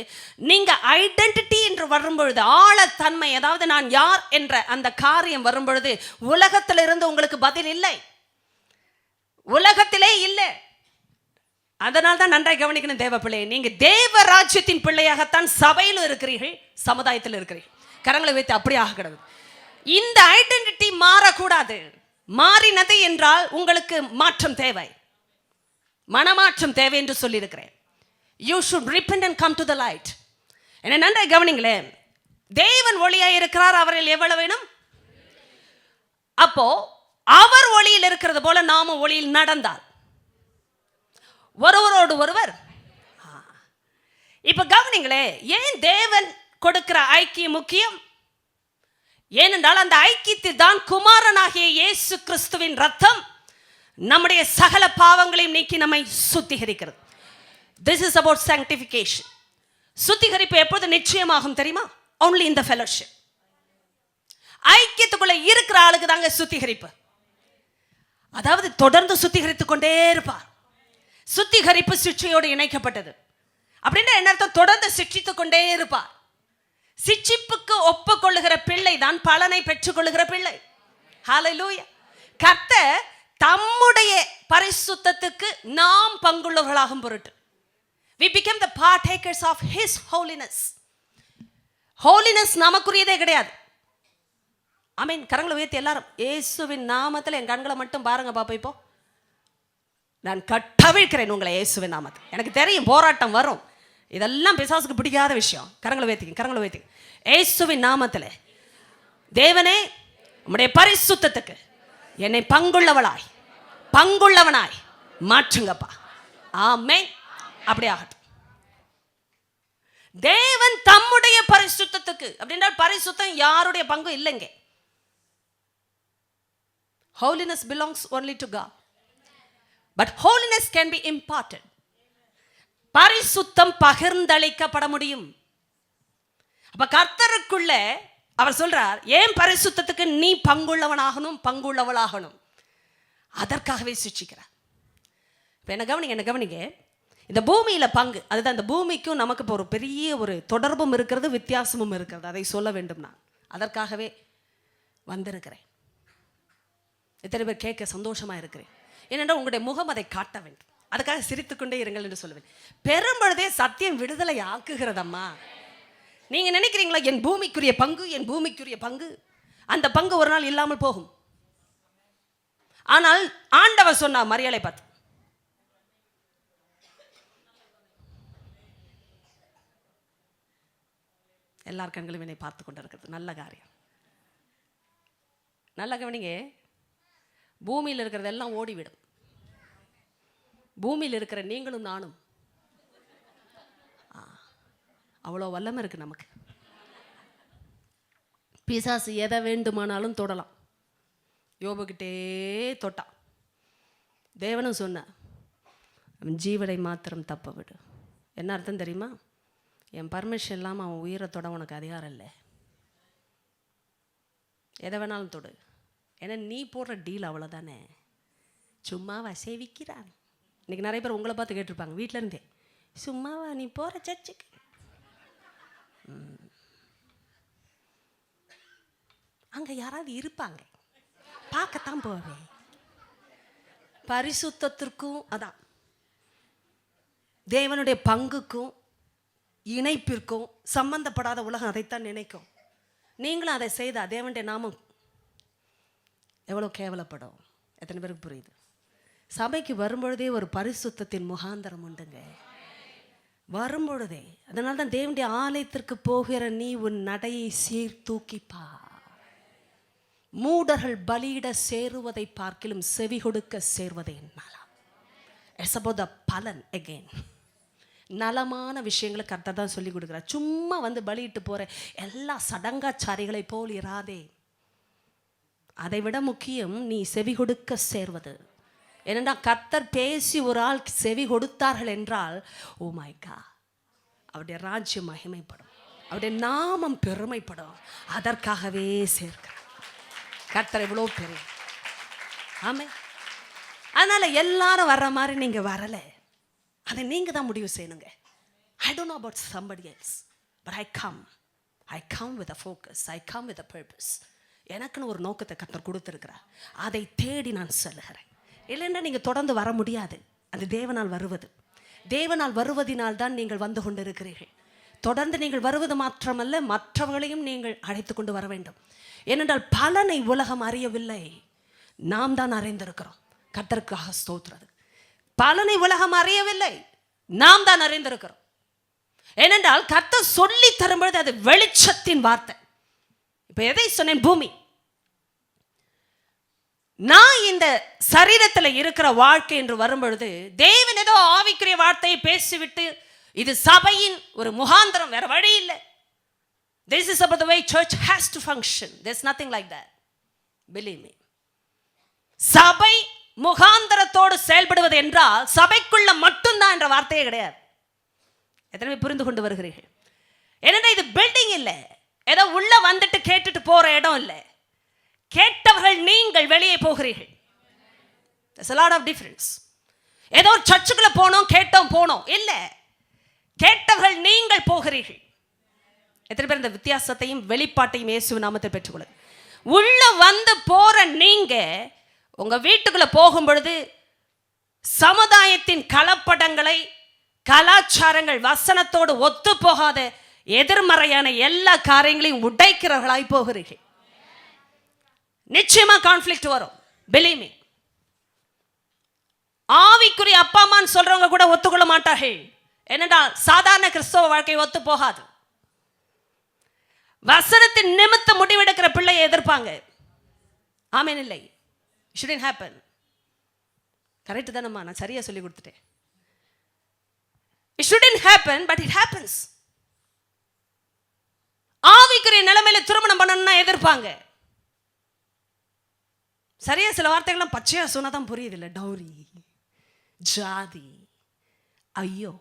நீங்க ஐடென்டிட்டி என்று வரும்பொழுது, ஆழத்தன்மை, அதாவது நான் யார் என்ற அந்த காரியம் வரும்பொழுது, உலகத்தில் இருந்து உங்களுக்கு பதில் இல்லை, உலகத்திலே இல்லை. அதனால தான் நன்றாய் கவனிக்கணும் தேவ பிள்ளையை. நீங்க தேவ ராஜ்யத்தின் பிள்ளையாகத்தான் சபையிலும் இருக்கிறீர்கள், சமுதாயத்தில் இருக்கிறீர்கள். கரங்களை வைத்து அப்படி ஆக கிடது. இந்த ஐடென்டிட்டி மாறக்கூடாது. மாறினது என்றால் உங்களுக்கு மாற்றம் தேவை, மனமாற்றம் தேவை என்று சொல்லியிருக்கிறேன். You should repent and come to the light. என்ன நன்றாய் கவனிங்களேன். தேவன் ஒளியாய் இருக்கிறார், அவரில் எவ்வளவு வேணும். அப்போ அவர் ஒளியில் இருக்கிறது போல நாமும் ஒளியில் நடந்தால் ஒருவரோடு ஒருவர். இப்ப கவனிங்களே, ஏன் தேவன் கொடுக்கிற ஐக்கியம் முக்கியம்? ஏனென்றால் அந்த ஐக்கியத்தில் தான் குமாரனாகிய இயேசு கிறிஸ்துவின் ரத்தம் நம்முடைய சகல பாவங்களையும் நீக்கி நம்மை சுத்திகரிக்கிறது. This is about sanctification. சுத்திகரிப்பு எப்போது நிச்சயமாகும் தெரியுமா? Only in the fellowship. ஐக்கியத்துக்குள்ள இருக்கிற ஆளுக்கு தாங்க சுத்திகரிப்பு. அதாவது தொடர்ந்து சுத்திகரித்துக் கொண்டே இருப்பார். சுத்திகரிப்பு சிக்ஷையோடு இணைக்கப்பட்டது. அப்படின்னா என்ன அர்த்தம்? தொடர்ந்து சிக்ஷித்துக் கொண்டே இருப்பார். சிட்சிப்புக்கு ஒப்புக்கொள்ளுகிற பிள்ளை தான் பலனை பெற்றுக்கொள்ளுகிற பிள்ளை. ஹல்லேலூயா. கர்த்தர் தம்முடைய பரிசுத்தத்துக்கு நாம் பங்குள்ளவர்களாகும் பொருட்டு, we became the partakers of his holiness. holiness நமக்குரியதே கிடையாது. ஆமென். கரங்களை உயர்த்தி எல்லாரும் இயேசுவின் நாமத்தில் என் கண்களை மட்டும் பாருங்க பாப்பா. இப்போ நான் கட்டவிழ்க்கிறேன் உங்களை இயேசுவின் நாமத்தில். எனக்கு தெரியும் போராட்டம் வரும், இதெல்லாம் பிசாசுக்கு பிடிக்காத விஷயம். கரங்களை உயர்த்திங்க, கரங்களை உயர்த்திங்க. இயேசுவின் நாமத்தில் தேவனே உம்முடைய பரிசுத்தத்துக்கு என்னை பங்குள்ளவனாய் மாற்றுங்கப்பா. ஆமென். அப்படி ஆகட்டும். தேவன் தம்முடைய பரிசுத்தத்துக்கு, அப்படின்றால் பரிசுத்தம் யாருடைய பங்கு இல்லைங்க. holiness belongs only to God, but holiness can be imparted. பரிசுத்தம் பகிர்ந்தளிக்கப்பட முடியும். அப்ப கர்த்தருக்குள்ள அவர் சொல்றார், ஏன் பரிசுத்தத்துக்கு நீ பங்குள்ளவளாகணும். அதற்காகவே சிக்ஷிக்கிறார். இப்ப என்ன கவனிங்க. இந்த பூமியில பங்கு, அதுதான் இந்த பூமிக்கும் நமக்கு இப்போ ஒரு பெரிய ஒரு தொடர்பும் இருக்கிறது, வித்தியாசமும் இருக்கிறது. அதை சொல்ல வேண்டும். நான் அதற்காகவே வந்திருக்கிறேன். எத்தனை பேர் கேட்க சந்தோஷமா இருக்கிறேன். ஏனென்றால் உங்களுடைய முகம் அதை காட்ட வேண்டும். அதுக்காக சிரித்துக்கொண்டே இருங்கள் என்று சொல்லுவேன். பெரும்பொழுதே சத்தியம் விடுதலை ஆக்குகிறதம்மா. நீங்க நினைக்கிறீங்களா என் பூமிக்குரிய பங்கு, அந்த பங்கு ஒரு நாள் இல்லாமல் போகும். ஆனால் ஆண்டவர் சொன்னா மரியாதை பார்த்து, எல்லார் கண்களும் என்னை பார்த்து கொண்டு இருக்கிறது நல்ல காரியம். நல்ல கவனிங்க. பூமியில் இருக்கிறதெல்லாம் ஓடிவிடும். பூமியில் இருக்கிற நீங்களும் நானும் அவ்வளோ வல்லமை இருக்கு நமக்கு. பிசாசு எதை வேண்டுமானாலும் தொடலாம். யோபுகிட்டே தொட்டான். தேவனும் சொன்ன, அவன் ஜீவனை மாத்திரம் தப்ப விடு. என்ன அர்த்தம் தெரியுமா? என் பர்மிஷன் இல்லாமல் அவன் உயிரை தொட உனக்கு அதிகாரம் இல்லை. எதை வேணாலும் தொடு. ஏன்னா நீ போடுற டீல் அவ்வளோதானே. சும்மாவா சேவிக்கிறான். இன்னைக்கு நிறைய பேர் உங்களை பார்த்து கேட்டிருப்பாங்க வீட்டில் இருந்தே, சும்மாவா நீ போகிற சர்ச்சுக்கு. அங்கே யாராவது இருப்பாங்க, பார்க்கத்தான் போவேன். பரிசுத்தத்திற்கும் அதான் தேவனுடைய பங்குக்கும் இணைப்பிற்கும் சம்பந்தப்படாத உலகம் அதைத்தான் நினைக்கும். நீங்களும் அதை செய்தா தேவனுடைய நாமம் எவ்வளோ கேவலப்படும். எத்தனை பேருக்கு புரியுது? சபைக்கு வரும்பொழுதே ஒரு பரிசுத்தத்தின் முகாந்தரம் உண்டுங்க, வரும்பொழுதே. அதனால தான் தேவனுடைய ஆலயத்திற்கு போகிற நீ உன் நடையை சீர்தூக்கிப்பா. மூடர்கள் பலியிட சேருவதை பார்க்கிலும் செவி கொடுக்க சேர்வதே நலம். இட்ஸ் அபௌட் த பலன். அகெயின் நலமான விஷயங்களை கரெக்டாக தான் சொல்லி கொடுக்குறார். சும்மா வந்து பலியிட்டு போகிற எல்லா சடங்காச்சாரிகளை போல் இராதே. அதை விட முக்கியம் நீ செவி கொடுக்க சேர்வது. ஏனென்றால் கர்த்தர் பேசி ஒரு ஆள் செவி கொடுத்தார்கள் என்றால், ஓ மை காட், அவருடைய ராஜ்யம் மகிமைப்படும், அவருடைய நாமம் பெருமைப்படும். அதற்காகவே சேர்க்கிறார் கர்த்தர். எவ்வளோ பெரிய ஆமே. அதனால எல்லாரும் வர்ற மாதிரி நீங்க வரல, அதை நீங்க தான் முடிவு செய்யணுங்க. I don't know about somebody else, but I come with a focus, I come with a purpose. எனக்குன்னு ஒரு நோக்கத்தை கர்த்தர் கொடுத்திருக்கிறார், அதை தேடி நான் செல்லுகிறேன். இல்லைன்னா நீங்க தொடர்ந்து வர முடியாது. அது தேவனால் வருவது. தேவனால் வருவதினால் தான் நீங்கள் வந்து கொண்டிருக்கிறீர்கள். தொடர்ந்து நீங்கள் வருவது மாத்திரமல்ல, மற்றவர்களையும் நீங்கள் அழைத்து கொண்டு வர வேண்டும். ஏனென்றால் பலனை உலகம் அறியவில்லை, நாம் தான் அறிந்திருக்கிறோம். கர்த்தருக்காக ஸ்தோத்திரம். பலனை உலகம் அறியவில்லை, நாம் தான் அறிந்திருக்கிறோம். ஏனென்றால் கர்த்தர் சொல்லி தரும்பொழுது அது வெளிச்சத்தின் வார்த்தை. இப்ப எதை சொன்னேன்? பூமி. நான் இந்த சரீரத்தில் இருக்கிற வாழ்க்கை என்று வரும்பொழுது தேவன் ஏதோ ஆவிக்குரிய வார்த்தையை பேசிவிட்டு இது சபையின் ஒரு முகாந்திரம், வேற வழி இல்லை. This is about the way church has to function. There's nothing like that. Believe me. சபை முகாந்திரத்தோடு செயல்படுவது என்றால் சபைக்குள்ள மட்டும்தான் என்ற வார்த்தையே கிடையாது. எத்தனை புரிந்து கொண்டு வருகிறீர்கள்? ஏன்னா இது பில்டிங் இல்லை, ஏதோ உள்ள வந்துட்டு கேட்டுட்டு போற இடம் இல்லை. கேட்டவர்கள் நீங்கள் வெளியே போகிறீர்கள். There's a lot of difference. ஏதோ ஒரு சர்ச்சுக்குள்ள போனோம் கேட்டோம் போனோம் இல்லை, கேட்டவர்கள் நீங்கள் போகிறீர்கள். எத்தனை பேர் இந்த வித்தியாசத்தையும் வெளிப்பாட்டையும் இயேசு நாமத்தில் பெற்றுக்கொள்ள. உள்ள வந்து போற நீங்க உங்க வீட்டுக்குள்ள போகும் பொழுது சமுதாயத்தின் கலப்படங்களை, கலாச்சாரங்கள், வசனத்தோடு ஒத்து போகாத எதிர்மறையான எல்லா காரியங்களையும் உடைக்கிறவர்களாய் போகிறீர்கள். நிச்சயமா கான்ஃப்ளிக்ட் வரும். Believe me. ஆவிக்குரிய அப்பா அம்மான்னு சொல்றவங்க கூட ஒத்துக்கொள்ள மாட்டார்கள். ஏனென்றால் சாதாரண கிறிஸ்தவ வாழ்க்கை ஒத்து போகாது. வசனத்தின் நிமித்த முடிவெடுக்கிற பிள்ளையை எதிர்ப்பாங்க. ஆமென் இல்லை? shouldn't happen. கரெக்ட் தானம்மா? நான் சரியா சொல்லி கொடுத்துட்டேன். It shouldn't happen, but it happens. ஆவிக்குரிய நிலைமையில திருமணம் பண்ணணும்னா எதிர்ப்பாங்க. சரியா சில வார்த்தைகள்லாம் பச்சையா சொன்னாதான் புரியுது இல்லை? டௌரி, ஜாதி, ஐயோ,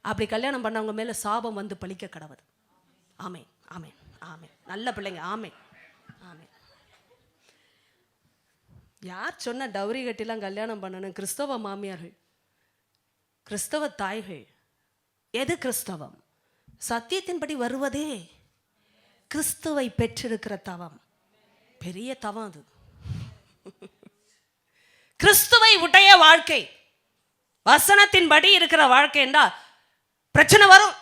அப்படி கல்யாணம் பண்ணவங்க மேல சாபம் வந்து பழிக்க கடவுது. ஆமென், ஆமென், ஆமென். நல்ல பிள்ளைங்க. ஆமென், ஆமென். யார் சொன்ன டௌரி கட்டிலாம் கல்யாணம் பண்ணணும்? கிறிஸ்தவ மாமியார்கள், கிறிஸ்தவ தாய்கள். எது கிறிஸ்தவம்? சத்தியத்தின்படி வருவதே கிறிஸ்துவை பெற்றிருக்கிற தவம். பெரிய தவம் அது. கிறிஸ்துவை உடைய வாழ்க்கை, வசனத்தின்படி இருக்கிற வாழ்க்கை என்றால் பிரச்சனை வரும்.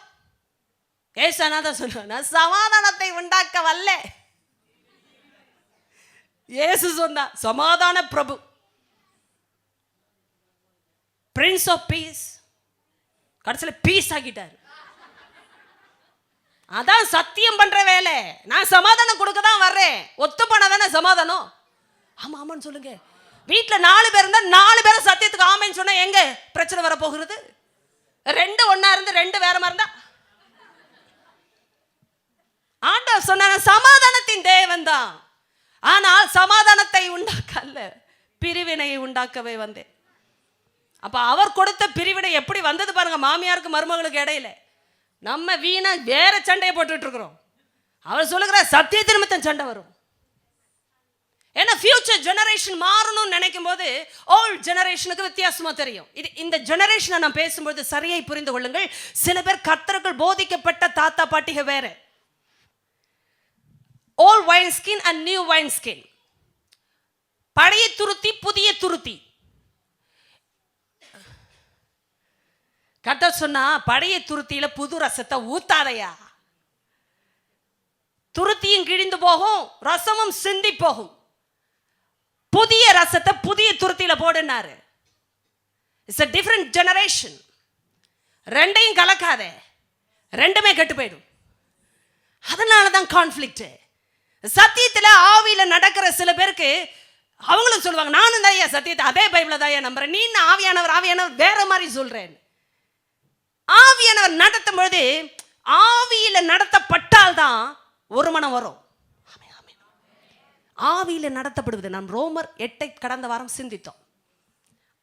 ஏசானாதான் சொல்லுவேன், நான் சமாதானத்தை உண்டாக்க வல்ல. இயேசு சொன்னா சமாதான பிரபு, பிரின்ஸ் ஆஃப் பீஸ். கடைசியில் பீஸ் ஆகிட்டாரு. அதான் சத்தியம் பண்ற வேலை. நான் சமாதானம் கொடுக்க தான் வர்றேன். ஒத்து போனாதானே சமாதானம். ஆமா ஆமான்னு சொல்லுங்க. வீட்டுல 4 பேர் இருந்தா 4 பேரும் சத்தியத்துக்கு ஆமைன்னு சொன்னா எங்க பிரச்சனை வர போகிறது? 2 ஒண்ணா இருந்து 2 வேற மாதிரி இருந்தா. ஆண்டவர் சொன்ன சமாதானத்தின் தேவன் தான், ஆனால் சமாதானத்தை உண்டாக்க அல்ல, பிரிவினையை உண்டாக்கவே வந்தேன். அப்ப அவர் கொடுத்த பிரிவினை எப்படி வந்தது பாருங்க. மாமியாருக்கு மருமகளுக்கு இடையில நம்ம வீணா வேற சண்டையை போட்டுட்டு இருக்கிறோம். அவர் சொல்லுகிற சத்தியத்தை நிமித்தம் சண்டை வரும். ஏன்னா ஃபியூச்சர் ஜெனரேஷன் மாறணும்னு நினைக்கும் போது ஓல்ட் ஜெனரேஷனுக்கு வித்தியாசமா தெரியும். இது இந்த ஜெனரேஷனை நான் பேசும்போது சரியை புரிந்து கொள்ளுங்கள். சில பேர் கர்த்தர்கள் போதிக்கப்பட்ட தாத்தா பாட்டிக வேற. Old wine skin and new wine skin. பழைய துருத்தி, புதிய துருத்தி. கர்த்தர் சொன்னா, பழைய துருத்தியில புது ரசத்தை ஊத்தாதையா. துருத்தியும் கிழிந்து போகும், ரசமும் சிந்தி போகும். புதிய ரசத்தை புதிய துருத்தியில போடுனாரு. It's a different generation. ரெண்டையும் கலக்காதே, ரெண்டுமே கெட்டு போயிடும். அதனால தான் கான்ஃப்ளிக்ட். சத்தியத்தில் ஆவியில நடக்கிற சில பேருக்கு அவங்களும் சொல்லுவாங்க, நானும் தான் ஐயா சத்தியத்தை அதே பைபிள தான் ஐயா நம்புறேன், நீ ஆவியானவர் வேற மாதிரி சொல்றேன். ஆவியானவர் நடத்தும் பொழுது ஆவியில நடத்தப்பட்டால் தான் ஒரு மனம் வரும். ஆவியில நடத்தப்படுவது, நாம் ரோமர் 8 கடந்த வாரம் சிந்தித்தோம்.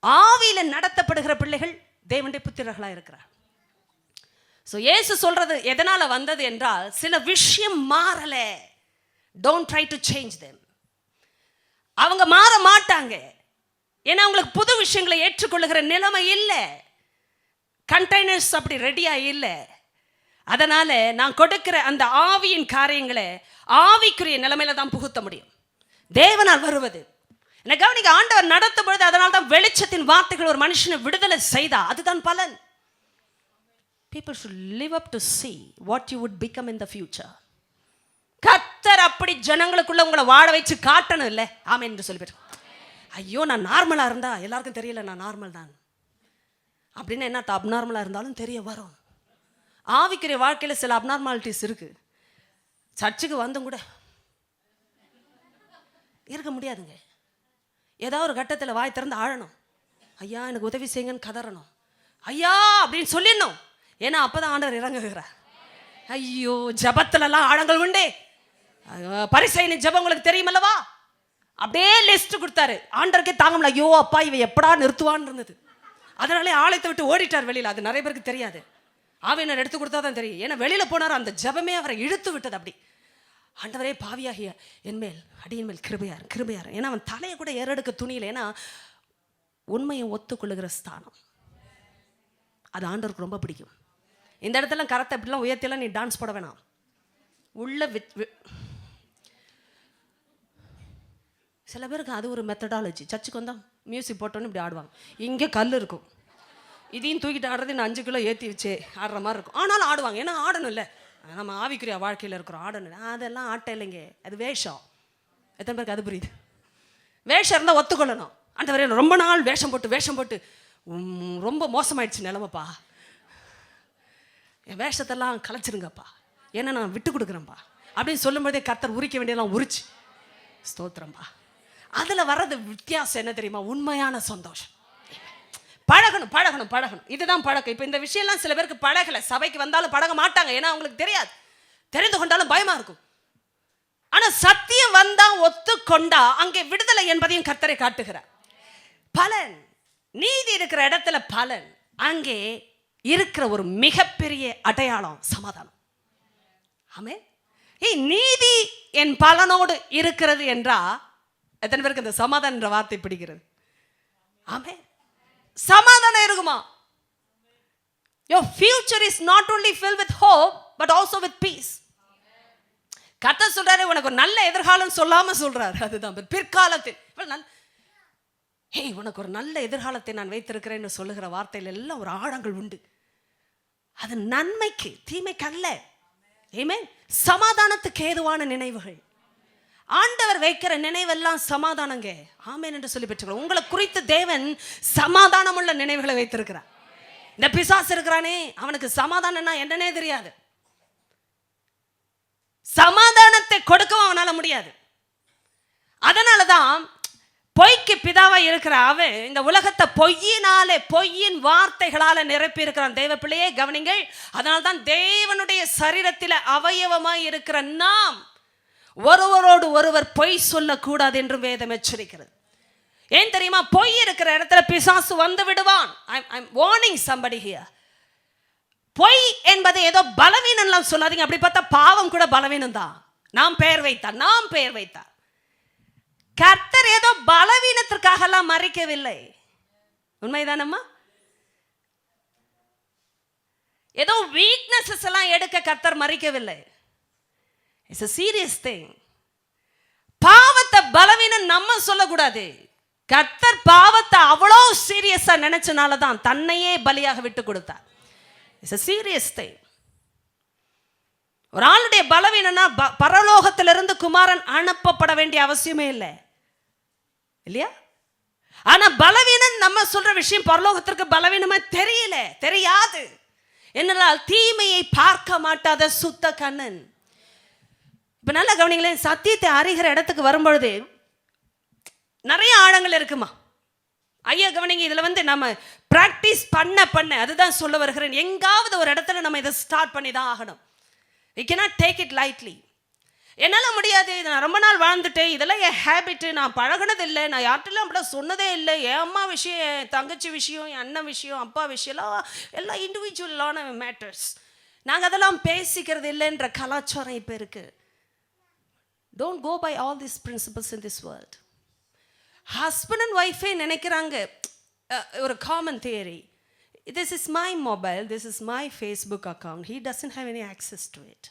ஆவியில நடத்தப்படுகிற பிள்ளைகள் தேவனுடைய புத்திரர்களாக இருக்கிறார். ஸோ இயேசு சொல்றது எதனால வந்தது என்றால், சில விஷயம் மாறல. Don't try to change them. அவங்க மாற மாட்டாங்க. ஏன்னா அவங்களுக்கு புது விஷயங்களை ஏற்றுக்கொள்ளுகிற நிலைமை இல்லை. கண்டெய்னர்ஸ் அப்படி ரெடியா இல்லை. அதனால நான் கொடுக்கிற அந்த ஆவியின் காரியங்களை ஆவிக்குரிய நிலைமையில தான் புகுத்த முடியும். தேவனால் வருவது என்ன கவனிக்க, ஆண்டவர் நடத்தும் பொழுது அதனால தான் வெளிச்சத்தின் வார்த்தைகள் ஒரு மனுஷனை விடுதலை செய்தா அதுதான் பலன். People should live up to see what you would become in the future. கர்த்தர் அப்படி ஜனங்களுக்குள்ள உங்களை வாழ வச்சு காட்டணும் இல்லை? ஆமென் என்று சொல்லிவிட்டு, ஐயோ நான் நார்மலா இருந்தா எல்லாருக்கும் தெரியல நான் நார்மல் தான் அப்படின்னு, என்ன அப்நார்மலா இருந்தாலும் தெரிய வரும். ஆவிக்குரிய வாழ்க்கையில் சில அப்நார்மாலிட்டிஸ் இருக்கு. சர்ச்சுக்கு வந்தும் கூட இருக்க முடியாதுங்க. ஏதாவது ஒரு கட்டத்தில் வாய் திறந்து ஆழணும், ஐயா எனக்கு உதவி செய்யுங்கன்னு கதறணும், ஐயா அப்படின்னு சொல்லிடணும். ஏன்னா அப்பதான் ஆண்டவர் இறங்குகிறார். ஐயோ ஜபத்துலலாம் ஆழங்கள் உண்டே. பரிசேயனின் ஜபம் உங்களுக்கு தெரியுமல்லவா? அப்படியே லிஸ்ட் கொடுத்தாரு. ஆண்டவருக்கே தாங்க முடியல, ஐயோ அப்பா இவன் எப்படா நிறுத்துவான்னு இருந்தது. அதனாலே ஆலயத்தை விட்டு ஓடிட்டார் வெளியில். அது நிறைய பேருக்கு தெரியாது. ஆவியானவர் எடுத்து கொடுத்தா தான் தெரியும். ஏன்னா வெளியில் போனார், அந்த ஜபமே அவரை இழுத்து விட்டது. அப்படி ஆண்டவரே பாவியாகிய என்மேல் அடியின் மேல் கிருபையார் கிருபையார். ஏன்னா அவன் தலையை கூட ஏறெடுக்க துணியில். ஏன்னா உண்மையை ஒத்துக்கொள்ளுகிற ஸ்தானம் அது ஆண்டவருக்கு ரொம்ப பிடிக்கும். இந்த இடத்துல கரத்தை இப்படிலாம் உயர்த்தியெல்லாம் நீ டான்ஸ் போட வேணாம். உள்ள சில பேருக்கு அது ஒரு மெத்தடாலஜி. சர்ச்சுக்கு வந்தால் மியூசிக் போட்டோன்னு இப்படி ஆடுவாங்க. இங்கே கல் இருக்கும், இதையும் தூக்கிட்டு ஆடுறது இன்னும் 5 கிலோ ஏற்றி வச்சு ஆடுற மாதிரி இருக்கும். ஆனாலும் ஆடுவாங்க. ஏன்னா ஆடணும் இல்லை, நம்ம ஆவிக்குரிய வாழ்க்கையில் இருக்கிறோம். ஆடணும், அதெல்லாம் ஆட்ட இல்லைங்க, அது வேஷம். எத்தனை பேருக்கு அது புரியுது? வேஷம் இருந்தால் ஒத்துக்கொள்ளணும். அந்த வரையில் ரொம்ப நாள் வேஷம் போட்டு ரொம்ப மோசமாயிடுச்சு நிலமைப்பா, என் வேஷத்தெல்லாம் கலைச்சிருங்கப்பா, ஏன்னா நான் விட்டு கொடுக்குறேன்ப்பா அப்படின்னு சொல்லும்போதே கர்த்தர் உரிக்க வேண்டியதெல்லாம் உரிச்சு ஸ்தோத்திரம்பா. அதில் வர்றது வித்தியாசம் என்ன தெரியுமா? உண்மையான சந்தோஷம். பழகணும் பழகணும் பழகணும், இதுதான் பழக்கம். இப்போ இந்த விஷயம்லாம் சில பேருக்கு பழகலை. சபைக்கு வந்தாலும் பழக மாட்டாங்க, ஏன்னா அவங்களுக்கு தெரியாது. தெரிந்து கொண்டாலும் பயமா இருக்கும். ஆனால் சத்தியம் வந்தா ஒத்துக்கொண்டா அங்கே விடுதலை என்பதையும் கர்த்தரை காட்டுகிறார். பலன், நீதி இருக்கிற இடத்துல பலன், அங்கே இருக்கிற ஒரு மிகப்பெரிய அடையாளம் சமாதானம். ஆமே, நீதி என் பலனோடு இருக்கிறது என்றா எத்தனை பேருக்கு இந்த சமாதானம் என்ற வார்த்தை பிடிக்கிறது? ஆமே, சமாதானம் இருக்குமா? Your future is not only filled with hope but also with peace. கர்த்தர் சொல்றாரு உனக்கு ஒரு நல்ல எதிர்காலம் சொல்லாம சொல்றாரு. அதுதான் பிற்காலத்தில் உனக்கு ஒரு நல்ல எதிர்காலத்தை நான் வைத்திருக்கிறேன்னு சொல்லுகிற வார்த்தையில எல்லாம் ஒரு ஆழங்கள் உண்டு. அது நன்மைக்கு, தீமைக்கு அல்ல. ஆமென். சமாதானத்துக்கு ஏதுவான நினைவுகள். ஆண்டவர் வைக்கிற நினைவெல்லாம் சமாதானங்க. ஆமென் என்று சொல்லி பெற்றுக்கொள்ளும். உங்களை குறித்து தேவன் சமாதானம் உள்ள நினைவுகளை வைத்திருக்கிறார். இந்த பிசாசு இருக்கிறானே, அவனுக்கு சமாதானம்னா என்னன்னே தெரியாது. சமாதானத்தை கொடுக்கவும் அவனால முடியாது. அதனாலதான் பொய்க்கு பிதாவா இருக்கிற அவன் இந்த உலகத்தை பொய்யினாலே, பொய்யின் வார்த்தைகளால நிரப்பி இருக்கிறான். தேவ பிள்ளையே கவனிங்கள். அதனால்தான் தேவனுடைய சரீரத்தில் அவயவமாய் இருக்கிற நாம் ஒருவரோடு ஒருவர் பொய் சொல்லக்கூடாது என்று வேதம் எச்சரிக்கிறது. ஏன் தெரியுமா? பொய் இருக்கிற இடத்துல பிசாசு வந்து விடுவான். I'm warning somebody here. பொய் என்பது ஏதோ பலவீனம் சொல்லாதீங்க. அப்படி பார்த்தா பாவம் கூட பலவீனம் தான். நாம் பெயர் வைத்தார். கர்த்தர் ஏதோ பலவீனத்திற்காக எல்லாம் மறைக்கவில்லை. உண்மைதானம்மா? ஏதோ வீக்னஸஸ் எல்லாம் எடுக்க கர்த்தர் மறைக்கவில்லை. It's a serious thing. பாவத்தை பலவீனம் நம்ம சொல்லக்கூடாது. கர்த்தர் பாவத்தை அவ்வளோ சீரியஸா நினைச்சனால தான் தன்னையே பலியாக விட்டு கொடுத்தார். It's a serious thing. ஒரு ஆளுடைய பலவீனம்னா பரலோகத்திலிருந்து குமாரன் அனுப்பப்பட வேண்டிய அவசியமே இல்லை, இல்லையா? ஆனா பலவீனம் நம்ம சொல்ற விஷயம் பரலோகத்திற்கு பலவீனமா தெரியாது. என்னென்றால் தீமையை பார்க்க மாட்டாத சுத்த கண்ணன். இப்ப நல்ல கவனிங்களேன், சத்தியத்தை அறிகிற இடத்துக்கு வரும்பொழுது நிறைய ஆழங்கள் இருக்குமா. ஐயா கவனிங்க, இதுல நம்ம பிராக்டிஸ் பண்ண அதுதான் சொல்ல வருகிறேன். எங்காவது ஒரு இடத்துல நம்ம இதை ஸ்டார்ட் பண்ணி தான் ஆகணும். we cannot take it lightly. என்னால் முடியாது, நான் ரொம்ப நாள் வாழ்ந்துட்டேன், இதெல்லாம் என் ஹேபிட்டு, நான் பழகினது இல்லை, நான் யார்கிட்டலாம் அப்படிலாம் சொன்னதே இல்லை, என் அம்மா விஷயம், என் தங்கச்சி விஷயம், என் அண்ணன் விஷயம், அப்பா விஷயம்லாம் எல்லாம் இண்டிவிஜுவலான மேட்டர்ஸ், நாங்கள் அதெல்லாம் பேசிக்கிறது இல்லைன்ற கலாச்சாரம் இப்போ இருக்குது. Don't go by all these principles in this world. Husband and ஒய்ஃபே நினைக்கிறாங்க, ஒரு common theory, this is my mobile, this is my Facebook account, he doesn't have any access to it.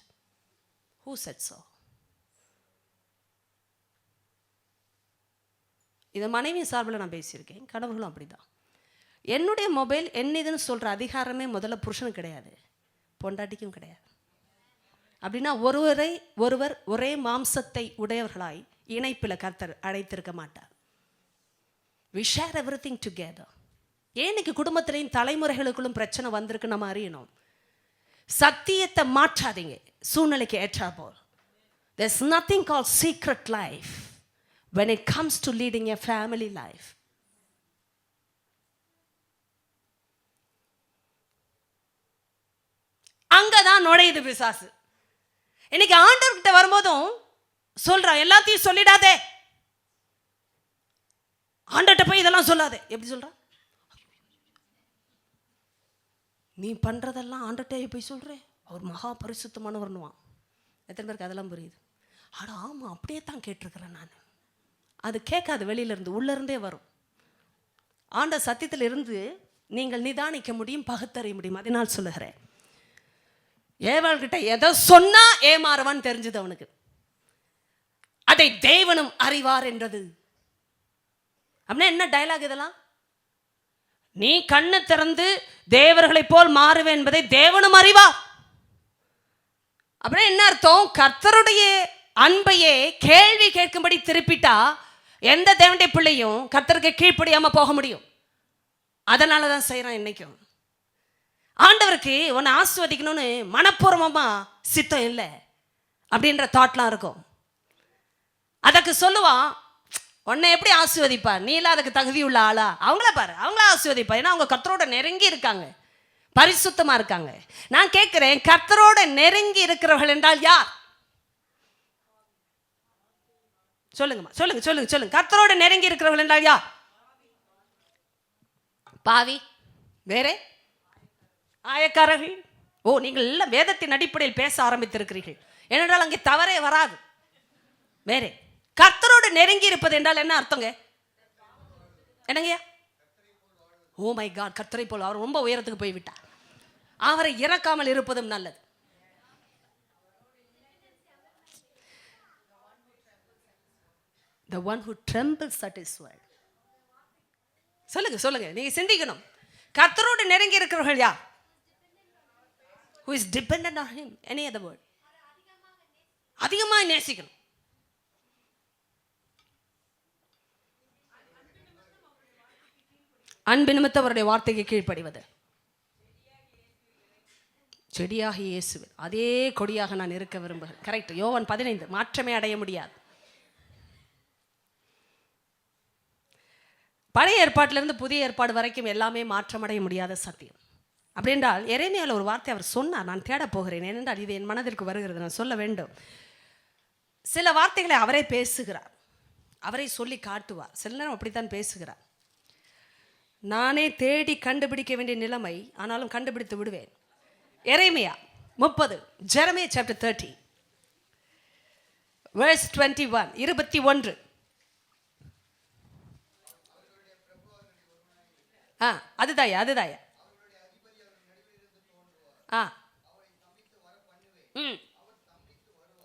Who said so? இதை மனைவி சார்பில் நான் பேசியிருக்கேன், கணவர்களும் அப்படிதான். என்னுடைய மொபைல் என்னதுன்னு சொல்கிற அதிகாரமே முதல்ல புருஷனுக்கு கிடையாது, பொண்டாட்டிக்கும் கிடையாது. அப்படின்னா ஒருவர் ஒரே மாம்சத்தை உடையவர்களாய் இணைப்பில் கர்த்தர் அழைத்திருக்க மாட்டார். we share everything together. ஏன்னைக்கு குடும்பத்திலையும் தலைமுறைகளுக்குள்ளும் பிரச்சனை வந்திருக்கு நம்ம அறியணும். சத்தியத்தை மாற்றாதீங்க சூழ்நிலைக்கு ஏற்றா போல். there's nothing called secret life when it comes to leading a family life. அங்கதான் நுழையுது பிசாசு. இன்னைக்கு ஆண்டவர்கிட்ட வரும்போதும் சொல்றான், எல்லாத்தையும் சொல்லிடாதே, ஆண்டவர்கிட்ட போய் இதெல்லாம் சொல்லாதே. எப்படி சொல்றான்? நீ பண்றதெல்லாம் ஆண்டவர்கிட்ட போய் சொல்ற, அவர் மகா பரிசுத்தமானவர்னுவான். எத்தனை பேருக்கு அதெல்லாம் புரியுது? ஆடா ஆமா, அப்படியே தான் கேட்டிருக்கிறேன் நான். அது கேட்காது, வெளியிலிருந்து உள்ளிருந்தே வரும். ஆண்ட சத்தியத்தில் இருந்து நீங்கள் நிதானிக்க முடியும், பகுத்தறிய முடியும். அதனால் சொல்லுகிறேன், ஏவாள்கிட்ட எதை சொன்னா ஏமாறுவான்னு தெரிஞ்சது அவனுக்கு. அதை தேவனும் அறிவார் என்றது. அப்படின்னா என்ன டயலாக் இதெல்லாம்? நீ கண்ணு திறந்து தேவர்களை போல் மாறுவேன் என்பதை தேவனும் அறிவார். அப்படின்னா என்ன அர்த்தம்? கர்த்தருடைய அன்பையே கேள்வி கேட்கும்படி திருப்பிட்டா எந்த தேவனுடைய பிள்ளையும் கர்த்தருக்கு கீழ்ப்படியாம போக முடியும். அதனால தான் செய்யறான். இன்னைக்கும் ஆண்டவருக்கு உன்னை ஆஸ்வதிக்கணும்னு மனப்பூர்வமா சித்தம் இல்லை அப்படின்ற தாட்லாம் இருக்கும். அதுக்கு சொல்லுவான், உன்னை எப்படி ஆசீர்வதிப்பா, நீ எல்லாம் அதுக்கு தகுதி உள்ள ஆளா? அவங்கள பாரு, அவங்கள ஆசீர்வதிப்பா. ஏன்னா அவங்க கர்த்தரோட நெருங்கி இருக்காங்க, பரிசுத்தமா இருக்காங்க. நான் கேட்கிறேன், கர்த்தரோட நெருங்கி இருக்கிறவர்கள் என்றால் யார்? சொல்லுங்கம்மா, சொல்லுங்க சொல்லுங்க சொல்லுங்க. கர்த்தரோட நெருங்கி இருக்கிறவர்கள் என்றால் யார்? பாவி, வேற ஆயக்காரர்கள். ஓ, நீங்கள் எல்லாம் வேதத்தின் அடிப்படையில் பேச ஆரம்பித்திருக்கிறீர்கள். ஏனென்றால் அங்கே தவறே வராது. வேற கர்த்தரோடு நெருங்கி இருப்பது என்றால் என்ன அர்த்தங்க? என்னங்கய்யா? ஓ மை காட், கர்த்தரை போல். அவர் ரொம்ப உயரத்துக்கு போய்விட்டார். அவரை இறக்காமல் இருப்பதும் நல்லது. The one who trembles at his word. சொல்லுங்க சொல்லுங்க, நீங்க சிந்திக்கணும். கர்த்தரோடு நெருங்கி இருக்கிறவர்கள் யார்? Who is dependent on him. Any other word? அதிகமாக நேசிக்கணும். அன்பு நிமித்தம் அவருடைய வார்த்தைக்கு கீழ்ப்படிவது. செடியாக இயேசுவில் அதே கொடியாக நான் இருக்க விரும்புகிறேன். கரெக்ட். யோவான் 15. மாற்றமே அடைய முடியாது. பழைய ஏற்பாட்டிலிருந்து புதிய ஏற்பாடு வரைக்கும் எல்லாமே மாற்றமடைய முடியாத சத்தியம். அப்படி என்றால் எரேமியாவில் ஒரு வார்த்தை அவர் சொன்னார், நான் தேட போகிறேன். ஏனென்றால் இது என் மனதிற்கு வருகிறது, நான் சொல்ல வேண்டும். சில வார்த்தைகளை அவரே பேசுகிறார், அவரை சொல்லி காட்டுவார். சில நேரம் அப்படித்தான் பேசுகிறார். நானே தேடி கண்டுபிடிக்க வேண்டிய நிலைமை, ஆனாலும் கண்டுபிடித்து விடுவேன். எரேமியா 30, ஜெரமியா chapter 30 verse 21, 21. அதுதாயா அதுதாயா.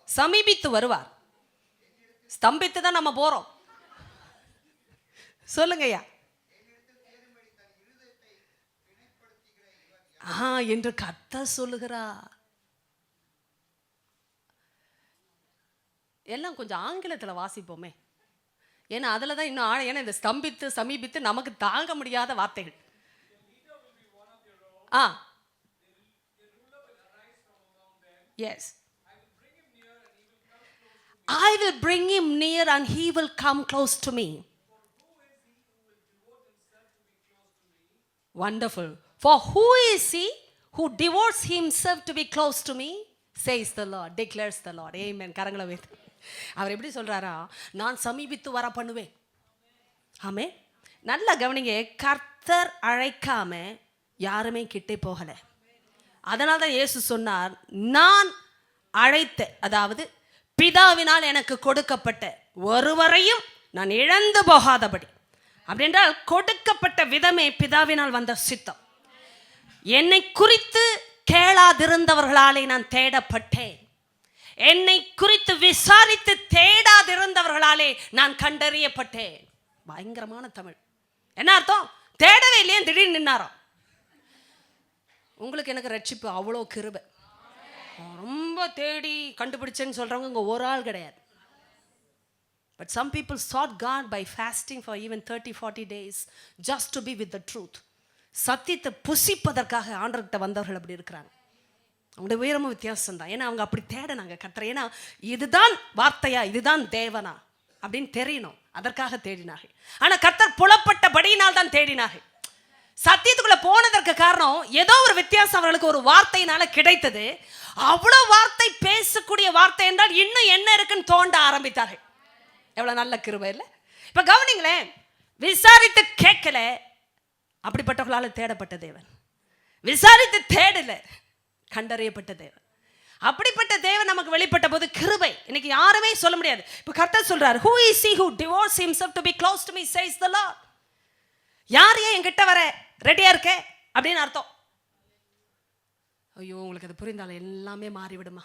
சமீபித்து வருவார். ஸ்தம்பித்து தான் நம்ம போறோம். சொல்லுங்கய்யா. என்று கர்த்தர் சொல்லுகிறார். எல்லாம் கொஞ்சம் ஆங்கிலத்தில் வாசிப்போமே, ஏன்னா அதில் தான் இன்னும் ஏன்னா இந்த ஸ்தம்பித்து சமீபித்து நமக்கு தாங்க முடியாத வார்த்தைகள். Yes, I will bring him near and he will come close to me. Wonderful. For who is he who devotes himself to be close to me, says the Lord, declares the Lord. Amen. கரங்களை வைத்து அவர் எப்படி சொல்றாரா, நான் சமீபித்து வர பண்ணுவேன். ஆமே, நல்லா கவனிங்க. கர்த்தர் அழைக்காம யாருமே கிட்டே போகல. அதனால தான் இயேசு சொன்னார், நான் அழைத்த, அதாவது பிதாவினால் எனக்கு கொடுக்கப்பட்ட ஒருவரையும் நான் இழந்து போகாதபடி. அப்படின்றால் கொடுக்கப்பட்ட விதமே பிதாவினால் வந்த சித்தம். என்னை குறித்து கேளாதிருந்தவர்களாலே நான் தேடப்பட்டேன். என்னை குறித்து விசாரித்து தேடாதிருந்தவர்களாலே நான் கண்டறியப்பட்டேன். பயங்கரமான தமிழ். என்ன அர்த்தம்? தேடவே இல்லையே, திடீர்னு நின்னாராம். உங்களுக்கு எனக்கு ரட்சிப்பு அவ்வளோ கிருபை. ரொம்ப தேடி கண்டுபிடிச்சேன்னு சொல்றவங்க இங்க ஒரு ஆள் கிடையாது. But some people sought God by fasting for even 30-40 days just to be with the truth. சத்தியத்தை புசிப்பதற்காக ஆண்டவர்கிட்ட வந்தவர்கள் அப்படி இருக்கிறாங்க. அவங்களுடைய உயரமும் வித்தியாசம் தான். ஏன்னா அவங்க அப்படி தேடினாங்க கர்த்தரை. ஏன்னா இதுதான் வார்த்தையா, இதுதான் தேவனா அப்படின்னு தெரியணும், அதற்காக தேடினார்கள். ஆனால் கர்த்தர் புலப்பட்டபடியினால் தான் தேடினார்கள். சத்தியத்துக்குள்ள போனதற்கு காரணம் ஏதோ ஒரு வித்தியாசம் அவர்களுக்கு ஒரு வார்த்தையினால கிடைத்தது. அவ்வளோ வார்த்தை, பேசக்கூடிய வார்த்தை என்றால் இன்னும் என்ன இருக்குன்னு தோண்ட ஆரம்பித்தார்கள். எவ்வளவு நல்ல கிருபை இல்லை? இப்ப கவனிங்களேன், விசாரித்து கேட்கல, அப்படிப்பட்டவர்களால் தேடப்பட்ட தேவன். விசாரித்து தேடல, கண்டறியப்பட்ட தேவன். அப்படிப்பட்ட தேவன் நமக்கு வெளிப்பட்ட போது கிருபை இன்னைக்கு யாருமே சொல்ல முடியாது. இப்ப கர்த்தர் சொல்றார், who is he who devotes himself to be close to me, says the Lord. யார் ஏன் என்கிட்ட வர ரெடியா இருக்க அப்படின்னு அர்த்தம். ஐயோ, உங்களுக்கு அது புரிந்தாலும் எல்லாமே மாறிவிடுமா?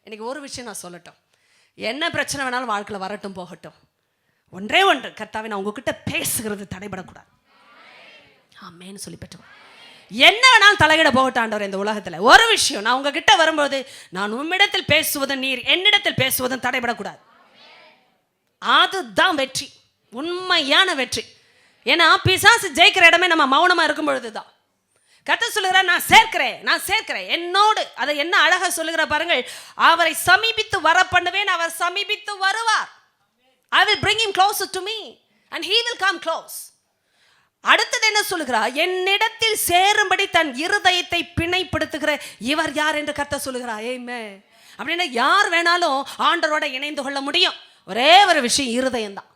இன்னைக்கு ஒரு விஷயம் நான் சொல்லட்டும். என்ன பிரச்சனை வேணாலும் வாழ்க்கையில் வரட்டும் போகட்டும், ஒன்றே ஒன்று, கர்த்தாவே நான் உங்ககிட்ட பேசுகிறது தடைபடக்கூடாது. ஆமேன்னு சொல்லி பெற்றோம். என்ன வேணாலும் தலையிட போகட்டும் ஆண்டவர் இந்த உலகத்தில். ஒரு விஷயம், நான் உங்ககிட்ட வரும்போது நான் உம்மிடத்தில் பேசுவதும் நீர் என்னிடத்தில் பேசுவதும் தடைபடக்கூடாது. அதுதான் வெற்றி, உண்மையான வெற்றி. ஏன்னா பிசாசு ஜெயிக்கிற இடமே நம்ம மௌனமா இருக்கும் பொழுதுதான். கர்த்தர் சொல்லுகிறார், நான் சேர்க்கிறேன் என்னோடு. அதை என்ன அழகா சொல்லுகிற பாருங்கள், அவரை சமீபித்து வர பண்ணுவேன், அவர் சமீபித்து வருவார். I will bring him closer to me and he will come close. அடுத்தது என்ன சொல்லுகிறார், என்னிடத்தில் சேரும்படி தன் இருதயத்தை பிணைப்படுத்துகிற இவர் யார் என்று கர்த்தர் சொல்லுகிறார். ஆமென். அப்படின்னா யார் வேணாலும் ஆண்டவரோட இணைந்து கொள்ள முடியும். ஒரே ஒரு விஷயம், இருதயம் தான்.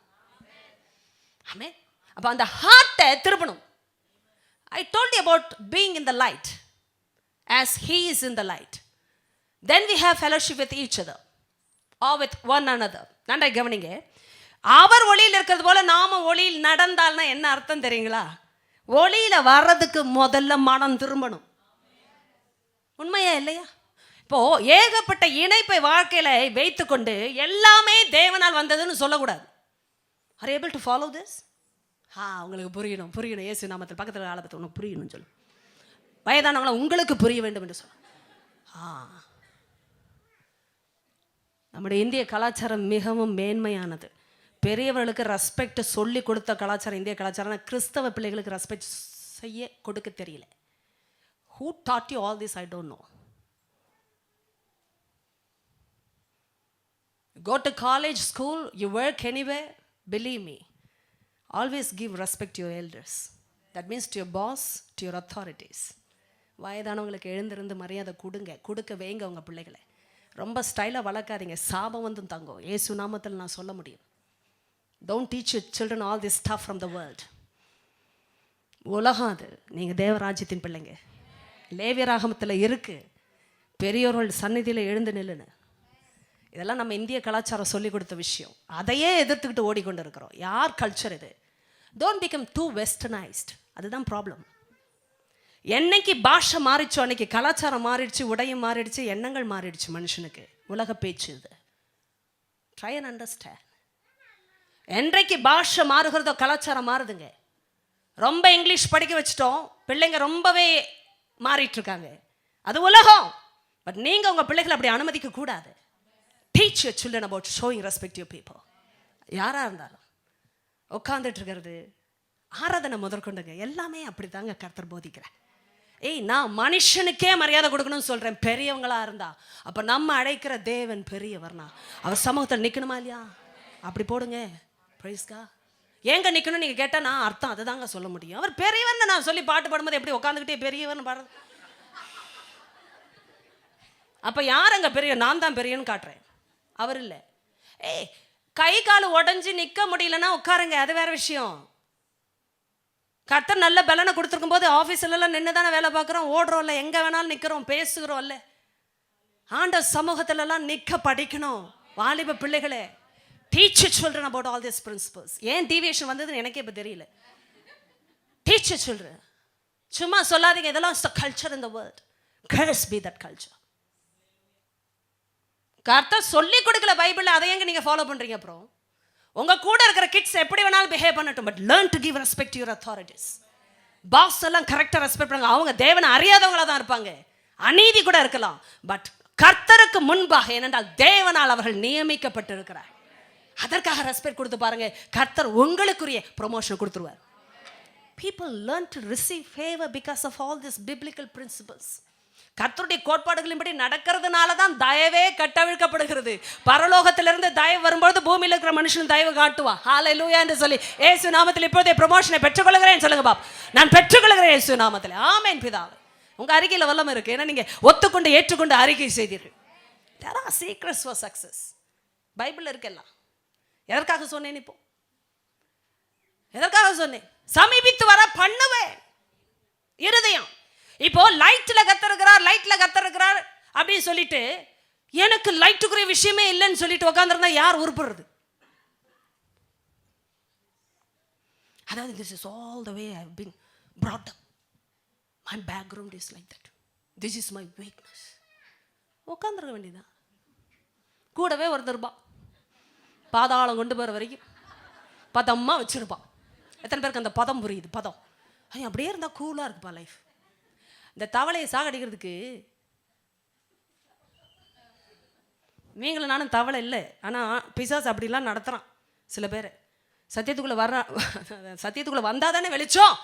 ஆமென். அப்ப அந்த ஹார்ட்டை திருப்பணும். I told you about being in the light as he is in the light. Then we have fellowship with each other or with one another. நன்றாய் கவனிங்க. அவர் ஒளியில் இருக்கிறது போல நாம ஒளியில் நடந்தால்னா என்ன அர்த்தம் தெரியுங்களா? ஒளியில வர்றதுக்கு முதல்ல மனம் திரும்பணும். உண்மையா இல்லையா? இப்போ ஏகப்பட்ட இணைப்பை வாழ்க்கையில வைத்துக்கொண்டு எல்லாமே தேவனால் வந்ததுன்னு சொல்லக்கூடாது. Are you able to follow this? உங்களுக்கு புரியணும். இயேசு நாமத்தில் பக்கத்தில் ஆளை பற்றி உனக்கு புரியணும்னு சொல்லு. வயதானவங்கள உங்களுக்கு புரிய வேண்டும் என்று சொல்ல. நம்முடைய இந்திய கலாச்சாரம் மிகவும் மேன்மையானது. பெரியவர்களுக்கு ரெஸ்பெக்ட் சொல்லி கொடுத்த கலாச்சாரம் இந்திய கலாச்சாரம். கிறிஸ்தவ பிள்ளைகளுக்கு ரெஸ்பெக்ட் செய்ய கொடுக்க தெரியல. Who taught you all this? I don't know. You go to college, school, you work anywhere, believe me, always give respect to your elders. That means to your boss, to your authorities. வயதானவங்களுக்கு எழுந்திருந்து மரியாதை கொடுக்க வைங்க உங்க பிள்ளைகளை. ரொம்ப ஸ்டைலாக வளர்க்காதீங்க, சாபம் வந்து தங்கும். இயேசு நாமத்தில் நான் சொல்ல முடியும். Don't teach your children all this stuff from the world. உலகம் அது, நீங்கள் தேவராஜ்யத்தின் பிள்ளைங்க. லேவியராகமத்தில் இருக்கு, பெரியோர்கள் சந்நிதியில் எழுந்து நில்லுன்னு. இதெல்லாம் நம்ம இந்திய கலாச்சாரம் சொல்லி கொடுத்த விஷயம். அதையே எதிர்த்துக்கிட்டு ஓடிக்கொண்டு இருக்கிறோம். யார் கல்ச்சர் இது? Don't become too westernized. அதுதான் ப்ராப்ளம். என்னைக்கு பாஷை மாறிச்சோ அன்னைக்கு கலாச்சாரம் மாறிடுச்சு, உடையும் மாறிடுச்சு, எண்ணங்கள் மாறிடுச்சு மனுஷனுக்கு. உலக பேச்சு இது. Try and understand. என்றைக்கு பாஷை மாறுகிறதோ கலாச்சாரம் மாறுதுங்க. ரொம்ப இங்கிலீஷ் படிக்க வச்சிட்டோம், பிள்ளைங்க ரொம்பவே மாறிட்டு இருக்காங்க. அது உலகம். பட் நீங்கள் உங்கள் பிள்ளைகளை அப்படி அனுமதிக்க கூடாது. Teach your children about showing respect to your people. யாராக இருந்தாலும் உட்காந்துட்டு இருக்கிறது, ஆராதனை முதற்கொண்டுங்க எல்லாமே அப்படி தாங்க கர்த்தர் போதிக்கிறேன். நான் மனுஷனுக்கே மரியாதை கொடுக்கணும்னு சொல்கிறேன், பெரியவங்களா இருந்தா. அப்போ நம்ம அழைக்கிற தேவன் பெரியவர்னா அவர் சமூகத்தில் நிற்கணுமா இல்லையா? அப்படி போடுங்க. பிரைஸ்கா. ஏங்க நிற்கணும்னு நீங்கள் கேட்டால் நான் அர்த்தம் அதை தாங்க சொல்ல முடியும். அவர் பெரியவர்னு நான் சொல்லி பாட்டு பாடும்போது எப்படி உட்காந்துக்கிட்டே பெரியவர்னு பாடுறது? அப்போ யார் அங்கே பெரிய? நான் தான் பெரியன்னு காட்டுறேன், அவர் இல்லை. கை கால் உடஞ்சி நிற்க முடியலன்னா உட்காருங்க, அது வேற விஷயம். கர்த்தர் நல்ல பலனை கொடுத்துருக்கும் போது ஆஃபீஸ்லாம் நின்று தானே வேலை பார்க்குறோம், ஓடுறோம்ல, எங்கே வேணாலும் நிற்கிறோம், பேசுகிறோம்ல. ஆண்டவர் சமூகத்திலலாம் நிற்க படிக்கணும். வாலிப பிள்ளைகளே, teach your children about all these principles. ஏன் டீவியேஷன் வந்ததுன்னு எனக்கே இப்போ தெரியல. Teach your children. சும்மா சொல்லாதீங்க, இதெல்லாம் is the culture in the world. Curse be that culture. கர்த்தர் சொல்லி கொடுக்கல பைபிளில், அதை எங்க நீங்கள் ஃபாலோ பண்ணுறீங்க? அப்புறம் உங்கள் கூட இருக்கிற கிட்ஸ் எப்படி வேணாலும் பிஹேவ் பண்ணட்டும், but learn to give respect to your authorities. Boss எல்லாம் கரெக்டாக ரெஸ்பெக்ட் பண்ணுங்க. அவங்க தேவனை அறியாதவங்களாக தான் இருப்பாங்க, அநீதி கூட இருக்கலாம். பட் கர்த்தருக்கு முன்பாக, ஏனென்றால் தேவனால் அவர்கள் நியமிக்கப்பட்டு இருக்கிறார். அதற்காக ரெஸ்பெக்ட் கொடுத்து பாருங்க, கர்த்தர் உங்களுக்குரிய ப்ரொமோஷன் கொடுத்துருவார். People learn to receive favor because of all these biblical principles. கர்த்தருடைய கோட்பாடுகளின்படி நடக்கிறதுனால தான் தயவே கட்டவிழ்க்கப்படுகிறது. பரலோகத்திலிருந்து தயவு வரும்போது பூமியில் இருக்கிற மனுஷன் தயவு காட்டுவா. ஹல்லேலூயா என்று சொல்லி இயேசு நாமத்தில் இப்போதே ப்ரமோஷனை பெற்றுக்கொள்கிறேன் சொல்லுங்க பாப். நான் பெற்றுக்கொள்கிறேன் இயேசு நாமத்தில். ஆமென் பிதாவே. உங்கள் அறிக்கையில் வல்லமை இருக்கு, ஏன்னா நீங்கள் ஒத்துக்கொண்டு ஏற்றுக்கொண்டு அறிக்கை செய்தீர்கள். There are secrets for success. பைபிளில் இருக்கலாம். எதற்காக சொன்னேன்? இப்போ எதற்காக சொன்னேன்? சமீபித்து வர பண்ணுவேன் இருதயம். இப்போ லைட்ல கத்தருக்கிறார், லைட்ல கத்தருக்கிறார் அப்படின்னு சொல்லிட்டு எனக்கு லைட்டுக்குரிய விஷயமே இல்லைன்னு சொல்லிட்டு உட்காந்துருந்தா யார் உருப்படுறது? அதாவது this is all the way I have been brought up. My background is like that. This is my weakness. உட்காந்துருக்க வேண்டியதான். கூடவே ஒருத்தருப்பா பாதாளம் கொண்டு போகிற வரைக்கும் பதமாக வச்சுருப்பான். எத்தனை பேருக்கு அந்த பதம் புரியுது? பதம் அப்படியே இருந்தால் கூலாக இருக்குப்பா லைஃப். இந்த தவளையை சாகடிக்கிறதுக்கு நீங்களும் நானும் தவளை இல்லை, ஆனால் பிசாசு அப்படிலாம் நடத்துகிறான் சில பேர். சத்தியத்துக்குள்ளே வந்தால் தானே வெளிச்சம்.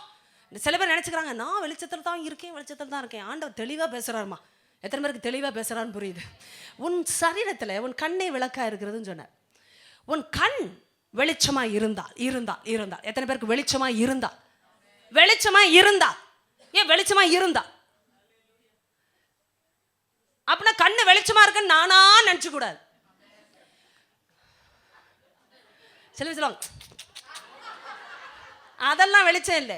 சில பேர் நினச்சிக்கிறாங்க நான் வெளிச்சத்தில் தான் இருக்கேன். ஆண்டவர் தெளிவாக பேசுகிறாருமா. எத்தனை பேருக்கு தெளிவாக பேசுகிறான்னு புரியுது? உன் சரீரத்தில் உன் கண்ணே விளக்காக இருக்கிறதுன்னு சொன்னார். உன் கண் வெளிச்சமாக இருந்தால் எத்தனை பேருக்கு வெளிச்சமாக இருந்தால் ஏன் வெளிச்சமாக இருந்தா அப்படின்னா கண்ணு வெளிச்சமா இருக்குன்னு நானா நினைச்சு கூடாது. சில சொல்லுவாங்க அதெல்லாம் வெளிச்சம் இல்லை.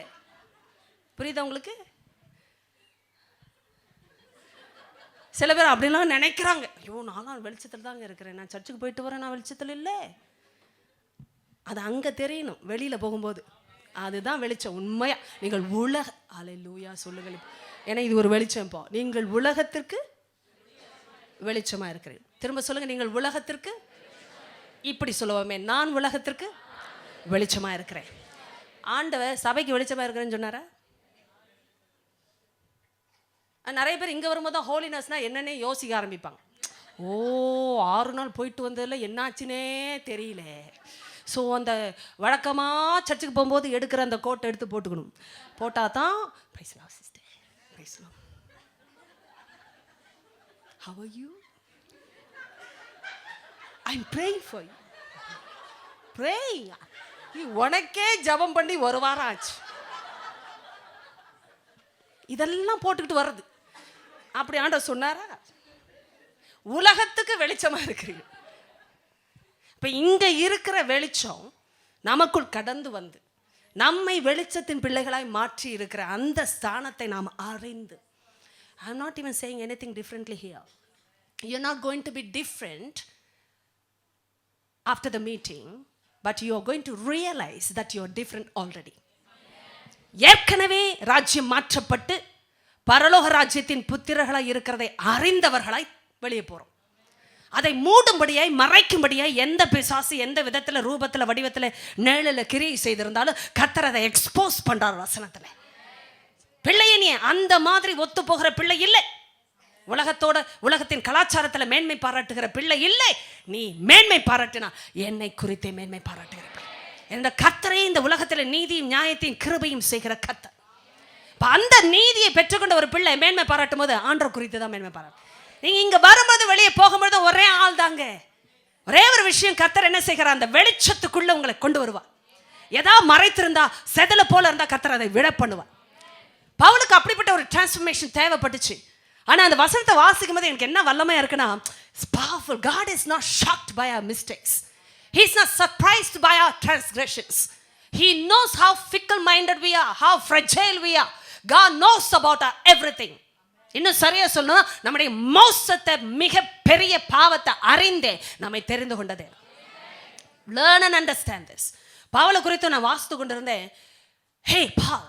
புரியுதா உங்களுக்கு? சில பேர் அப்படிலாம் நினைக்கிறாங்க, ஐயோ நான் வெளிச்சத்தில் தாங்க இருக்கிறேன், நான் சர்ச்சுக்கு போயிட்டு வரேன், நான் வெளிச்சத்தில் இல்லை. அது அங்கே தெரியணும், வெளியில் போகும்போது அதுதான் வெளிச்சம். உண்மையா நீங்கள் அல்லேலூயா சொல்லுங்கள். ஏன்னா இது ஒரு வெளிச்சம். இப்போ நீங்கள் உலகத்திற்கு வெளிச்சமா இருக்கிறேன். திரும்ப சொல்லுங்க, நீங்கள் உலகத்திற்கு. இப்படி சொல்லுவோமே, நான் உலகத்திற்கு வெளிச்சமா இருக்கிறேன். ஆண்டவர் சபைக்கு வெளிச்சமா இருக்கிறேன்னு சொன்னாரா? நிறைய பேர் இங்கே வரும்போது தான் ஹோலினஸ்னா என்னன்னே யோசிக்க ஆரம்பிப்பாங்க. 6 நாள் போயிட்டு வந்ததில் என்னாச்சுன்னே தெரியல. ஸோ அந்த வழக்கமாக சர்ச்சுக்கு போகும்போது எடுக்கிற அந்த கோட்டை எடுத்து போட்டுக்கணும். போட்டால் தான் பேசலாம். சிஸ்டர் பேசலாம். How are you? I'm praying for you. Praying. நீ உனக்கே ஜபம் பண்ணி 1 வாரம் ஆச்சு. இதெல்லாம் போட்டுக்கிட்டு வர்றது அப்படி ஆண்டவர் சொன்னாரா? உலகத்துக்கு வெளிச்சமா இருக்கிறீங்க. இப்போ இங்கே இருக்கிற வெளிச்சம் நமக்குள் கடந்து வந்து நம்மை வெளிச்சத்தின் பிள்ளைகளாய் மாற்றி இருக்கிற அந்த ஸ்தானத்தை நாம் அறிந்து, I am not even saying anything differently here. You are not going to be different after the meeting, but you are going to realize that you are different already. ஏற்கனவே ராஜ்யம் மாற்றப்பட்டு பரலோக ராஜ்யத்தின் புத்திரர்களாய் இருக்கிறதை அறிந்தவர்களாய் வெளியே போகிறோம். அதை மூடும்படியாய் மறைக்கும்படியாய் எந்த பிசாசு எந்த விதத்தில் ரூபத்தில் வடிவத்தில் நிழலில் கிரியை செய்திருந்தாலும் கர்த்தர் அதை எக்ஸ்போஸ் பண்றார் வசனத்தில். பிள்ளையை நீ அந்த மாதிரி ஒத்து போகிற பிள்ளை இல்லை. உலகத்தின் கலாச்சாரத்தில் மேன்மை பாராட்டுகிற பிள்ளை இல்லை. நீ மேன்மை பாராட்டினா என்னை குறித்தே மேன்மை பாராட்டுகிற பிள்ளை. என்ற கர்த்தரே இந்த உலகத்தில் நீதியும் நியாயத்தையும் கிருபையும் செய்கிற கர்த்தர். அந்த நீதியை பெற்றுக்கொண்ட ஒரு பிள்ளை மேன்மை பாராட்டும் போது ஆண்டவர் குறித்து தான் மேன்மை பாராட்டு. நீங்க இங்க வரும்போது வெளியே போகும்போது ஒரே ஆள் தாங்க. ஒரே ஒரு விஷயம், கர்த்தர் என்ன செய்கிறார், அந்த வெளிச்சத்துக்குள்ள உங்களை கொண்டு வருவார். ஏதாவது மறைத்திருந்தா செதல போல இருந்தா கர்த்தர் அதை விட பண்ணுவார். பவுலுக்கு அப்படிப்பட்ட ஒரு டிரான்ஸ்ஃபர்மேஷன் தேவைப்பட்டுச்சு. ஆனா அந்த வசனத்தை வாசிக்கும் போது எனக்கு என்ன வல்லமையா இருக்குன்னா, it's powerful. God is not shocked by our mistakes. He is not surprised by our transgressions. He knows how fickle-minded we are, how fragile we are. God knows about our everything. இன்னும் சரியா சொல்லணும், நம்முடைய மோசத்தை மிக பெரிய பாவத்தை அறிந்தே நம்மை தெரிந்து கொண்டதே. Learn and understand this. பவுலை குறித்து நான் வாசித்து கொண்டிருந்தேன். ஹே பால்,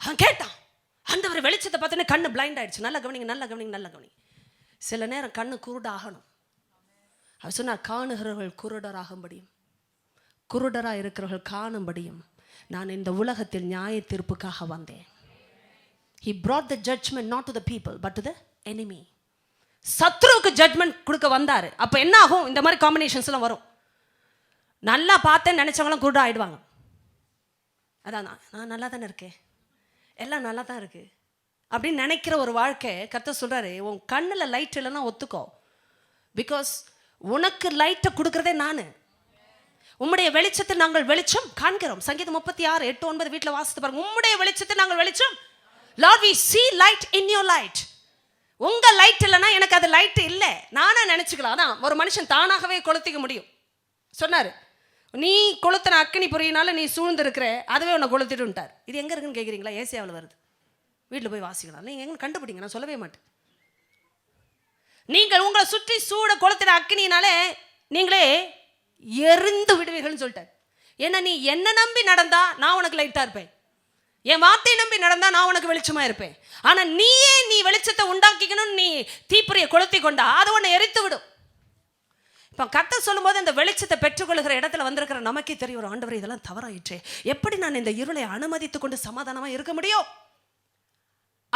அவன் கேட்டான், ஆண்டவர் வெளிச்சத்தை பார்த்தோன்னே கண்ணு பிளைண்ட் ஆயிடுச்சு. நல்லா கவனிங்க, நல்லா கவனிங்க, நல்லா கவனிங்க. சில நேரம் கண்ணு குருடாகணும். அவர் சொன்னார், காணுகிறவர்கள் குருடராகும்படியும் குருடராக இருக்கிறவர்கள் காணும்படியும் நான் இந்த உலகத்தில் நியாய தீர்ப்புக்காக வந்தேன். He brought the judgment not to the people but to the enemy. சத்ருவுக்கு ஜட்மெண்ட் கொடுக்க வந்தாரு. அப்போ என்ன ஆகும், இந்த மாதிரி காம்பினேஷன்ஸ்லாம் வரும். நல்லா பார்த்தேன்னு நினைச்சவங்களும் குருடா ஆயிடுவாங்க. அதான் நான் நல்லா தானே இருக்கேன், எல்லாம் நல்லா தான் இருக்கு அப்படின்னு நினைக்கிற ஒரு வாழ்க்கை. கர்த்தர் சொல்றாரு, உன் கண்ணில் லைட் இல்லைன்னா ஒத்துக்கோ. பிகாஸ் உனக்கு லைட்டை கொடுக்கறதே நான். உம்முடைய வெளிச்சத்தை நாங்கள் வெளிச்சம் காண்கிறோம். சங்கீதம் 36, 8, 9 வீட்டில் வாசித்து பாருங்க. உம்முடைய வெளிச்சத்தை நாங்கள் வெளிச்சம். Lord, we see light in your light. உங்க லைட் இல்லைன்னா எனக்கு அது லைட் இல்லை, நானா நினைச்சுக்கலாம். அதான் ஒரு மனுஷன் தானாகவே கொளுத்திக்க முடியும். சொன்னாரு, நீ கொளுத்தின அக்கினி பொறியினால நீ சூழ்ந்து இருக்கிற, அதுவே உன்னை கொளுத்திட்டுட்டார். இது எங்க இருக்குன்னு கேட்குறீங்களா? ஏசியாவில் வருது. வீட்டில் போய் வாசிக்கலாம். நீங்கள் எங்க கண்டுபிடிங்க, நான் சொல்லவே மாட்டேன். நீங்கள் உங்களை சுற்றி சூட கொளுத்தின அக்கினினாலே நீங்களே எரிந்து விடுவீர்கள்னு சொல்லிட்டார். ஏன்னா நீ என்ன நம்பி நடந்தா நான் உனக்கு லைட்டா இருப்பேன், என் வார்த்தையை நம்பி நடந்தா நான் உனக்கு வெளிச்சமா இருப்பேன். ஆனா நீ வெளிச்சத்தை உண்டாக்கிக்கணும்னு நீ தீப்பொறியை கொளுத்தி கொண்டா அது உன்னை எரித்து விடும். இப்போ கர்த்தர் சொல்லும்போது அந்த வெளிச்சத்தை பெற்றுக்கொள்கிற இடத்துல வந்திருக்கிற நமக்கே தெரியும், ஒரு ஆண்டவர் இதெல்லாம் தவறாயிற்றே, எப்படி நான் இந்த இருளை அனுமதித்து கொண்டு சமாதானமா இருக்க முடியும்?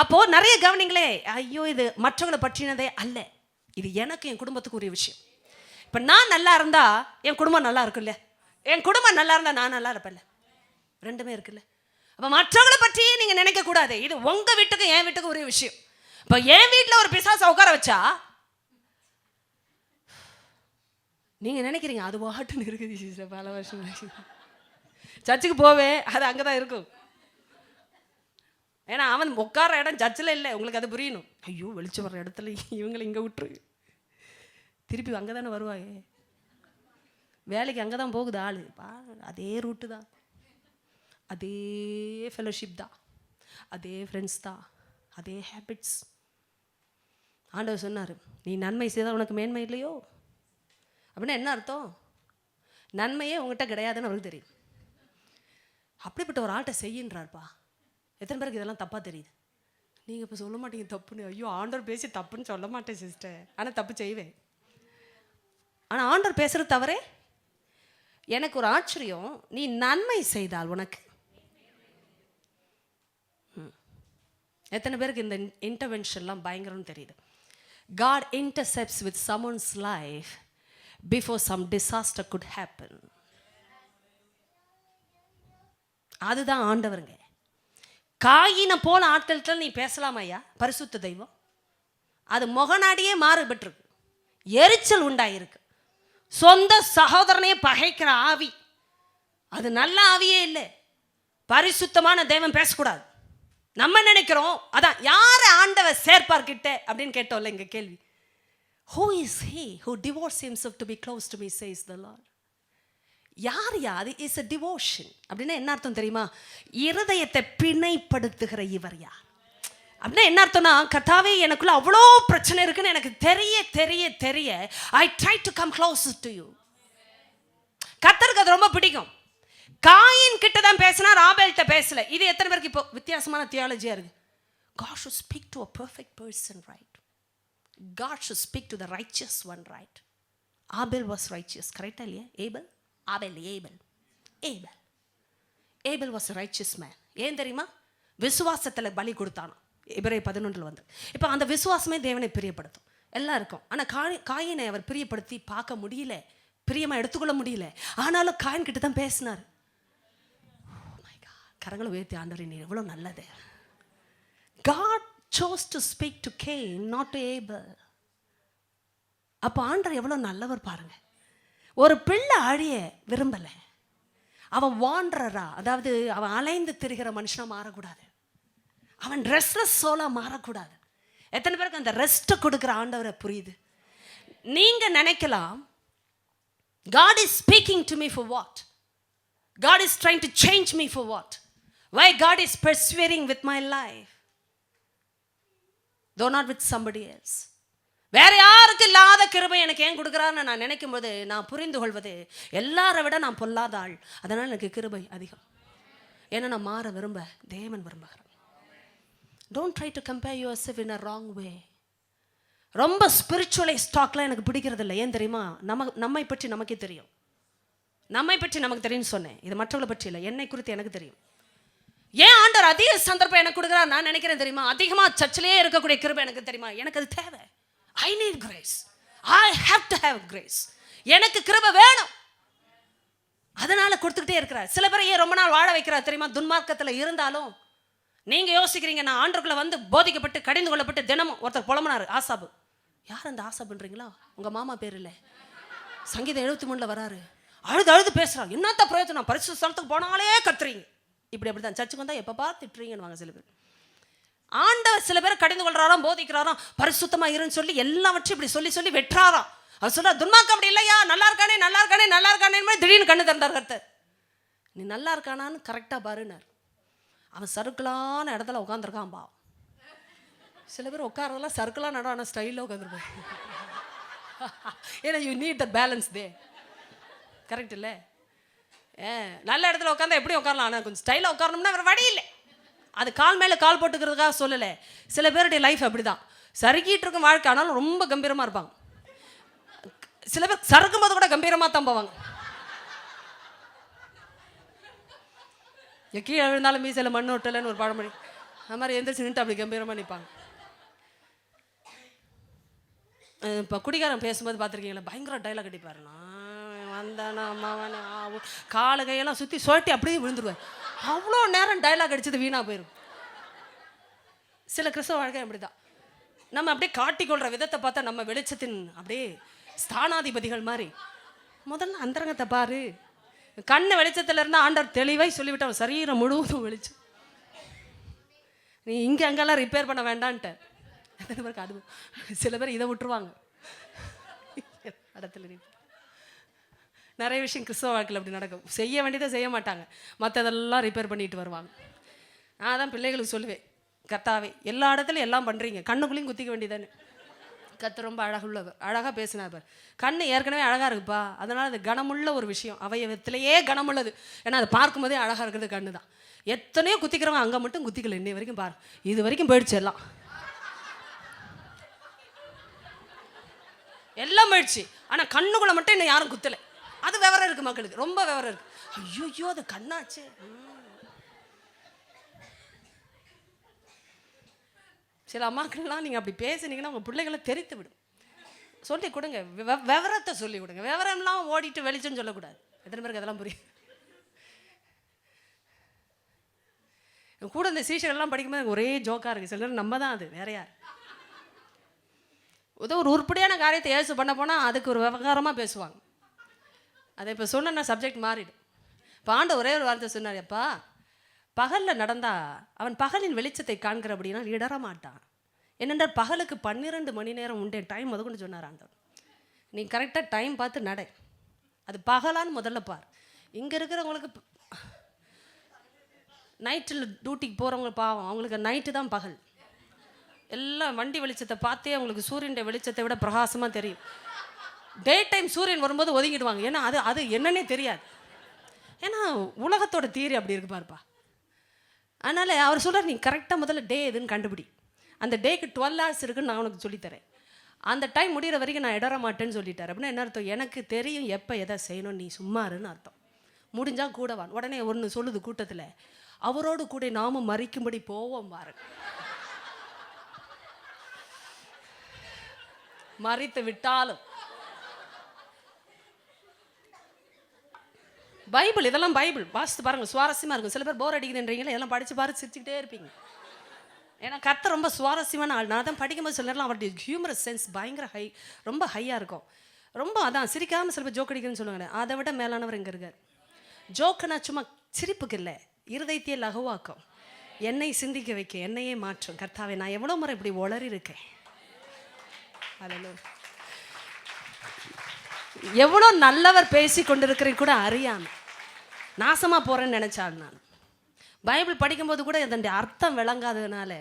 அப்போ நிறைய கவனிங்களே, ஐயோ இது மற்றவங்களை பற்றினதே அல்ல, இது எனக்கு என் குடும்பத்துக்கு உரிய விஷயம். இப்போ நான் நல்லா இருந்தா என் குடும்பம் நல்லா இருக்குல்ல, என் குடும்பம் நல்லா இருந்தா நான் நல்லா இருப்பேன்ல, ரெண்டுமே இருக்குல்ல. அப்போ மற்றவங்களை பற்றியே நீங்க நினைக்க கூடாது, இது உங்க வீட்டுக்கு என் வீட்டுக்கு உரிய விஷயம். இப்போ என் வீட்டில் ஒரு பிசாசை உட்கார வச்சா நீங்க நினைக்கிறீங்க அது வாட்டுன்னு இருக்குது, பல வருஷம் சர்ச்சுக்கு போவே அது அங்கதான் இருக்கும். ஏன்னா அவன் உட்கார இடம் சர்ச்சில் இல்லை, உங்களுக்கு அது புரியணும். ஐயோ வெளிச்சம் வர்ற இடத்துல இவங்களை இங்கே விட்டுரு, திருப்பி அங்கே தானே வருவாங்க, வேலைக்கு அங்கே தான் போகுது ஆள், அதே ரூட்டு தான், அதே ஃபெலோஷிப் தான், அதே ஃப்ரெண்ட்ஸ் தான், அதே ஹேபிட்ஸ். ஆண்டவர் சொன்னார், நீ நன்மை செய்தால் உனக்கு மேன்மை இல்லையோ அப்படின்னா என்ன அர்த்தம்? நன்மையே உங்ககிட்ட கிடையாதுன்னு அவருக்கு தெரியும். அப்படிப்பட்ட ஒரு ஆள்கிட்ட செய்யின்றார்ப்பா. எத்தனை பேருக்கு இதெல்லாம் தப்பாக தெரியுது? நீங்கள் இப்போ சொல்ல மாட்டீங்க தப்புன்னு. ஐயோ ஆண்டவர் பேசி தப்புன்னு சொல்ல மாட்டேன் சிஸ்டர், ஆனால் தப்பு செய்வேன். ஆனால் ஆண்டவர் பேசுகிறது தவறே. எனக்கு ஒரு ஆச்சரியம், நீ நன்மை செய்தால் உனக்கு. எத்தனை பேருக்கு இந்த இன்டர்வென்ஷன்லாம் பயங்கரம்னு தெரியுது? God intercepts with someone's life before some disaster could happen. அதுதான் ஆண்டவருங்க. காயினை போல ஆட்கள்கிட்ட நீ பேசலாம் ஐயா, பரிசுத்த தெய்வம், அது முகநாடியே மாறுபட்டிருக்கு, எரிச்சல் உண்டாயிருக்கு. சொந்த சகோதரனையே பகைக்கிற ஆவி, அது நல்ல ஆவியே இல்லை. பரிசுத்தமான தெய்வம் பேசக்கூடாது. நம்ம நினைக்கிறோம் அதான் யாரை ஆண்டவர் சேர்ப்பார்கிட்ட அப்படின்னு கேட்டோம்ல இங்க கேள்வி. Who is he who devotes himself to be close to me, says the Lord. யார் அது? Is a devotion. அப்படின்னா என்ன அர்த்தம் தெரியுமா? இருதயத்தை பிணைப்படுத்துகிற இவர் யார் அப்படின்னா என்ன அர்த்தம்னா, கர்த்தாவே எனக்குள்ள அவ்வளோ பிரச்சனை இருக்குன்னு எனக்கு தெரிய தெரிய தெரிய I try to come closer to you. கர்த்தருக்கு அது ரொம்ப பிடிக்கும். காயின் கிட்ட தான் பேசினார், ஆபேல்கிட்ட பேசல. இது எத்தனை பேருக்கு இப்போ வித்தியாசமான தியாலஜியா இருக்கு? God should speak to a perfect person, right? God should speak to the righteous one, right? Abel was righteous, correct இல்லையா? Abel was a righteous man. ஏன் தெரியுமா? விசுவாசத்தில் பலி கொடுத்தானோ. எபிரேயர் 11 வந்து இப்போ அந்த விசுவாசமே தேவனை பிரியப்படுத்தும். எல்லாம் இருக்கும். ஆனால் காயினை அவர் பிரியப்படுத்தி பார்க்க முடியல, பிரியமாக எடுத்துக்கொள்ள முடியல. ஆனாலும் காயின் கிட்ட தான் பேசினார். கரங்களை உயர்த்தி, ஆண்டவரே நீர் எவ்வளோ நல்லது. God chose to speak to Cain, not to Abel. அப்போ ஆண்டவர் எவ்வளோ நல்லவர் பாருங்க. ஒரு பிள்ளை அழிய விரும்பலை. அவன் வாண்டரா, அதாவது அவன் அலைந்து திரிகிற மனுஷனா மாறக்கூடாது. அவன் ரெஸ்ட்லெஸ் சோலா மாறக்கூடாது. எத்தனை பேருக்கு அந்த ரெஸ்ட்டை கொடுக்குற ஆண்டவரை புரியுது? நீங்க நினைக்கலாம், God is speaking to me for what? God is trying to change me for what? Why God is persevering with my life, though not with somebody else? வேற யாருக்கு இல்லாத கிருபை எனக்கு ஏன் கொடுக்குறான்னு நான் நினைக்கும் போது நான் புரிந்து கொள்வது, எல்லாரை விட நான் பொல்லாத ஆள், அதனால் எனக்கு கிருபை அதிகம். ஏன்னா நான் மாற விரும்ப தேவன் விரும்புகிறேன். Don't try to compare yourself in a wrong way. ரொம்ப ஸ்பிரிச்சுவலைஸ் டாக்லாம் எனக்கு பிடிக்கிறது இல்லை. ஏன் தெரியுமா? நம்மை பற்றி நமக்கே தெரியும். நம்மை பற்றி நமக்கு தெரியும்னு சொன்னேன். இது மற்றவங்களை பற்றி இல்லை, என்னை குறித்து எனக்கு தெரியும். ஏன் ஆண்டவர் அதிக சந்தர்ப்பம் எனக்கு கொடுக்குறார் நான் நினைக்கிறேன் தெரியுமா? அதிகமாக சர்ச்சிலேயே இருக்கக்கூடிய கிருபை எனக்கு தெரியுமா? எனக்கு அது தேவை. I need grace. I have to have grace. எனக்கு கிருபை வேணும். அதனால கொடுத்துக்கிட்டே இருக்கிறார். சில பேரை ஏன் ரொம்ப நாள் வாழ வைக்கிறார் தெரியுமா? துன்மார்க்கத்தில் இருந்தாலும். நீங்க யோசிக்கிறீங்க, நான் ஆண்டவருக்குள்ள வந்து போதிக்கப்பட்டு கடிந்து கொள்ளப்பட்டு தினமும் ஒருத்தர் புலம்புனாரு, ஆசாபு. யார் அந்த ஆசாபுன்றீங்களா? உங்க மாமா பேர் இல்லை. சங்கீதம் 73 வராரு. அழுது பேசுறாங்க. என்னத்த பிரயோஜனம்? பரிசுத்த ஸ்தலத்துக்கு போனாலே கத்துறீங்க. அப்படிதான் சர்ச்சுக்கு வந்தா எப்ப பார்த்து திட்டுறீங்கன்னு வாங்க சில பேர். ஆண்டவர் சில பேர் கடிந்து கொள்றாராம், போதிக்கிறாராம், பரிசுத்தமா இருன்னு சொல்லி எல்லாவற்றையும் இப்படி சொல்லி வெற்றாராம். அவர் சொல்ற, துன்மார்க்கம் அப்படி இல்லையா, நல்லா இருக்கானே திடீர்னு கண்ணு திறந்தார் கர்த்தர். நீ நல்லா இருக்கானான்னு கரெக்டா பாருனார். அவன் சறுக்கலான இடத்துல உட்காந்துருக்கான் பாவம். சில பேர் உட்காரதெல்லாம் சறுக்கலான இடம், ஆனால் ஸ்டைலில் உட்காந்துருப்பேன். ஏன்னா you need the balance they, correct இல்லை? நல்ல இடத்துல உட்காந்தா எப்படி உட்காரலாம், ஆனால் கொஞ்சம் ஸ்டைலாக உட்காரணும்னா வேறு வழி இல்லை. அது கால் மேலே கால் போட்டுக்கிறதுக்காக சொல்லலை. சில பேருடைய லைஃப் அப்படி தான், சறுக்கிட்டு இருக்கும் வாழ்க்கை, ஆனாலும் ரொம்ப கம்பீரமாக இருப்பாங்க. சில பேர் சறுக்கும் போது கூட கம்பீரமாக தான் போவாங்க. கீழே விழுந்தாலும் மீசையில் மண்ணு ஒட்டலைன்னு ஒரு பழமொழி, அது மாதிரி எந்திரிச்சு நின்று அப்படி கம்பீரமாக நிற்பாங்க. இப்போ குடிகாரன் பேசும்போது பார்த்துருக்கீங்களா, பயங்கர டைலாக் அடிப்பார். நான் வந்தானா அம்மாவான காலு கையெல்லாம் சுற்றி சொட்டி அப்படியே விழுந்துருவார். அவ்வளோ நேரம் டைலாக் அடிச்சது வீணாக போயிடும். சில கிறிஸ்தவ வாழ்க்கை அப்படி தான். நம்ம அப்படியே காட்டிக்கொள்கிற விதத்தை பார்த்தா நம்ம வெளிச்சத்தின் அப்படியே ஸ்தானாதிபதிகள் மாதிரி. முதல்ல அந்தரங்கத்தை பாரு. கண்ணு வெளிச்சத்தில் இருந்தால் ஆண்டவர் தெளிவாய் சொல்லிவிட்டான், சரீரம் முழுவதும் வெளிச்சம். நீ இங்கே அங்கெல்லாம் ரிப்பேர் பண்ண வேண்டான்ட்டு. எத்தனை பேருக்கு அது? சில பேர் இதை விட்டுருவாங்க இடத்துல. நிறைய விஷயம் கிறிஸ்தவ வாழ்க்கையில் அப்படி நடக்கும். செய்ய வேண்டியதை செய்ய மாட்டாங்க, மற்றதெல்லாம் ரிப்பேர் பண்ணிட்டு வருவாங்க. நான் தான் பிள்ளைகளுக்கு சொல்லுவேன், கர்த்தாவே எல்லா இடத்துலையும் எல்லாம் பண்ணுறீங்க, கண்ணுக்குள்ளேயும் குத்திக்க வேண்டியதானே. கர்த்தர் ரொம்ப அழகுள்ளவர், அழகாக பேசினார் பார். கண்ணு ஏற்கனவே அழகாக இருக்குப்பா, அதனால் அது கனமுள்ள ஒரு விஷயம், அவயவத்திலேயே கனமுள்ளது. ஏன்னா அதை பார்க்கும்போதே அழகாக இருக்கிறது கண்ணு தான். எத்தனையோ குத்திக்கிறவங்க அங்கே மட்டும் குத்திக்கல இன்னை வரைக்கும் பாரு. இது வரைக்கும் போயிடுச்சு, எல்லாம் போயிடுச்சு. ஆனால் கண்ணுக்குள்ள மட்டும் இன்னும் யாரும் குத்தலை. அது விவரம் இருக்குது மக்களுக்கு, ரொம்ப விவரம் இருக்குது. ஐயோ அது கண்ணாச்சு. சில அம்மாக்கள்லாம் நீங்கள் அப்படி பேசுனீங்கன்னா உங்கள் பிள்ளைகளை தெரித்து விடும். சொல்லி கொடுங்க, விவரத்தை சொல்லி கொடுங்க. விவரம்லாம் ஓடிட்டு வெளிச்சம்னு சொல்லக்கூடாது. எத்தனை பேருக்கு அதெல்லாம் புரியும்? கூட இந்த சீஷர்கள்லாம் படிக்கும்போது ஒரே ஜோக்காக இருக்குது. சில நேரம் நம்ம தான் அது, வேற யார்? ஒரு உருப்படியான காரியத்தை ஏசு பண்ண போனால் அதுக்கு ஒரு விவகாரமாக பேசுவாங்க. அதை இப்போ சொன்னா சப்ஜெக்ட் மாறிடும். இப்போ ஆண்டவர் ஒரே ஒரு வார்த்தை சொன்னார், அப்பா பகலில் நடந்தா அவன் பகலின் வெளிச்சத்தை காண்கிற அப்படின்னா இடற மாட்டான். என்னென்றால் பகலுக்கு 12 மணி நேரம் உண்டே டைம் முதற்கொண்டு சொன்னார் ஆண்டவர். நீ கரெக்டாக டைம் பார்த்து நடை. அது பகலான்னு முதல்ல பார். இங்கே இருக்கிறவங்களுக்கு நைட்டில் டியூட்டிக்கு போகிறவங்க பாவம், அவங்களுக்கு நைட்டு தான் பகல். எல்லாம் வண்டி வெளிச்சத்தை பார்த்தே அவங்களுக்கு சூரியனுடைய வெளிச்சத்தை விட பிரகாசமாக தெரியும். டே டைம் சூரியன் வரும்போது ஒதுங்கிடுவாங்க. ஏன்னா அது என்னன்னே தெரியாது. ஏன்னா உலகத்தோட தியரி அப்படி இருக்கு பாருப்பா. அதனால் அவர் சொல்கிறார், நீ கரெக்டாக முதல்ல டே எதுன்னு கண்டுபிடி. அந்த டேக்கு 12 hours இருக்குன்னு நான் உனக்கு சொல்லித்தரேன். அந்த டைம் முடிகிற வரைக்கும் நான் இடற மாட்டேன்னு சொல்லிட்டார். அப்படின்னா என்ன அர்த்தம்? எனக்கு தெரியும் எப்போ எதை செய்யணும், நீ சும்மாருன்னு அர்த்தம். முடிஞ்சால் கூட வா. உடனே ஒன்று சொல்லுது கூட்டத்தில், அவரோடு கூட நாமும் மறிக்கும்படி போவோம் பாருங்க. மறித்து விட்டாலும் பைபிள், இதெல்லாம் பைபிள் வாசித்து பாருங்க, சுவாரஸ்யமாக இருக்கும். சில பேர் போர் அடிக்குதுன்றீங்களா, இதெல்லாம் படித்து பாரு சிரிச்சுக்கிட்டே இருப்பீங்க. ஏன்னா கர்த்தர் ரொம்ப சுவாரஸ்யமான ஆள். நான் தான் படிக்கும்போது சில நேரம் அவருடைய ஹியூமரஸ் சென்ஸ் பயங்கர ரொம்ப ஹையாக இருக்கும். ரொம்ப அதான் சிரிக்காமல் சில பேர் ஜோக் அடிக்கிறேன்னு சொல்லுவாங்க. அதை விட மேலானவர் இங்கே இருக்கார். ஜோக்குனா சும்மா சிரிப்புக்கு இல்லை, இருதயத்தையே லகுவாக்கும், என்னை சிந்திக்க வைக்க, என்னையே மாற்றும். கர்த்தாவே, நான் எவ்வளோ முறை இப்படி உளறி இருக்கேன். எவ்வளோ நல்லவர் பேசி கொண்டிருக்கிறேன் கூட அறியாமல் நாசமாக போகிறேன்னு நினச்சாள். நான் பைபிள் படிக்கும்போது கூட இதனுடைய அர்த்தம் விளங்காததுனால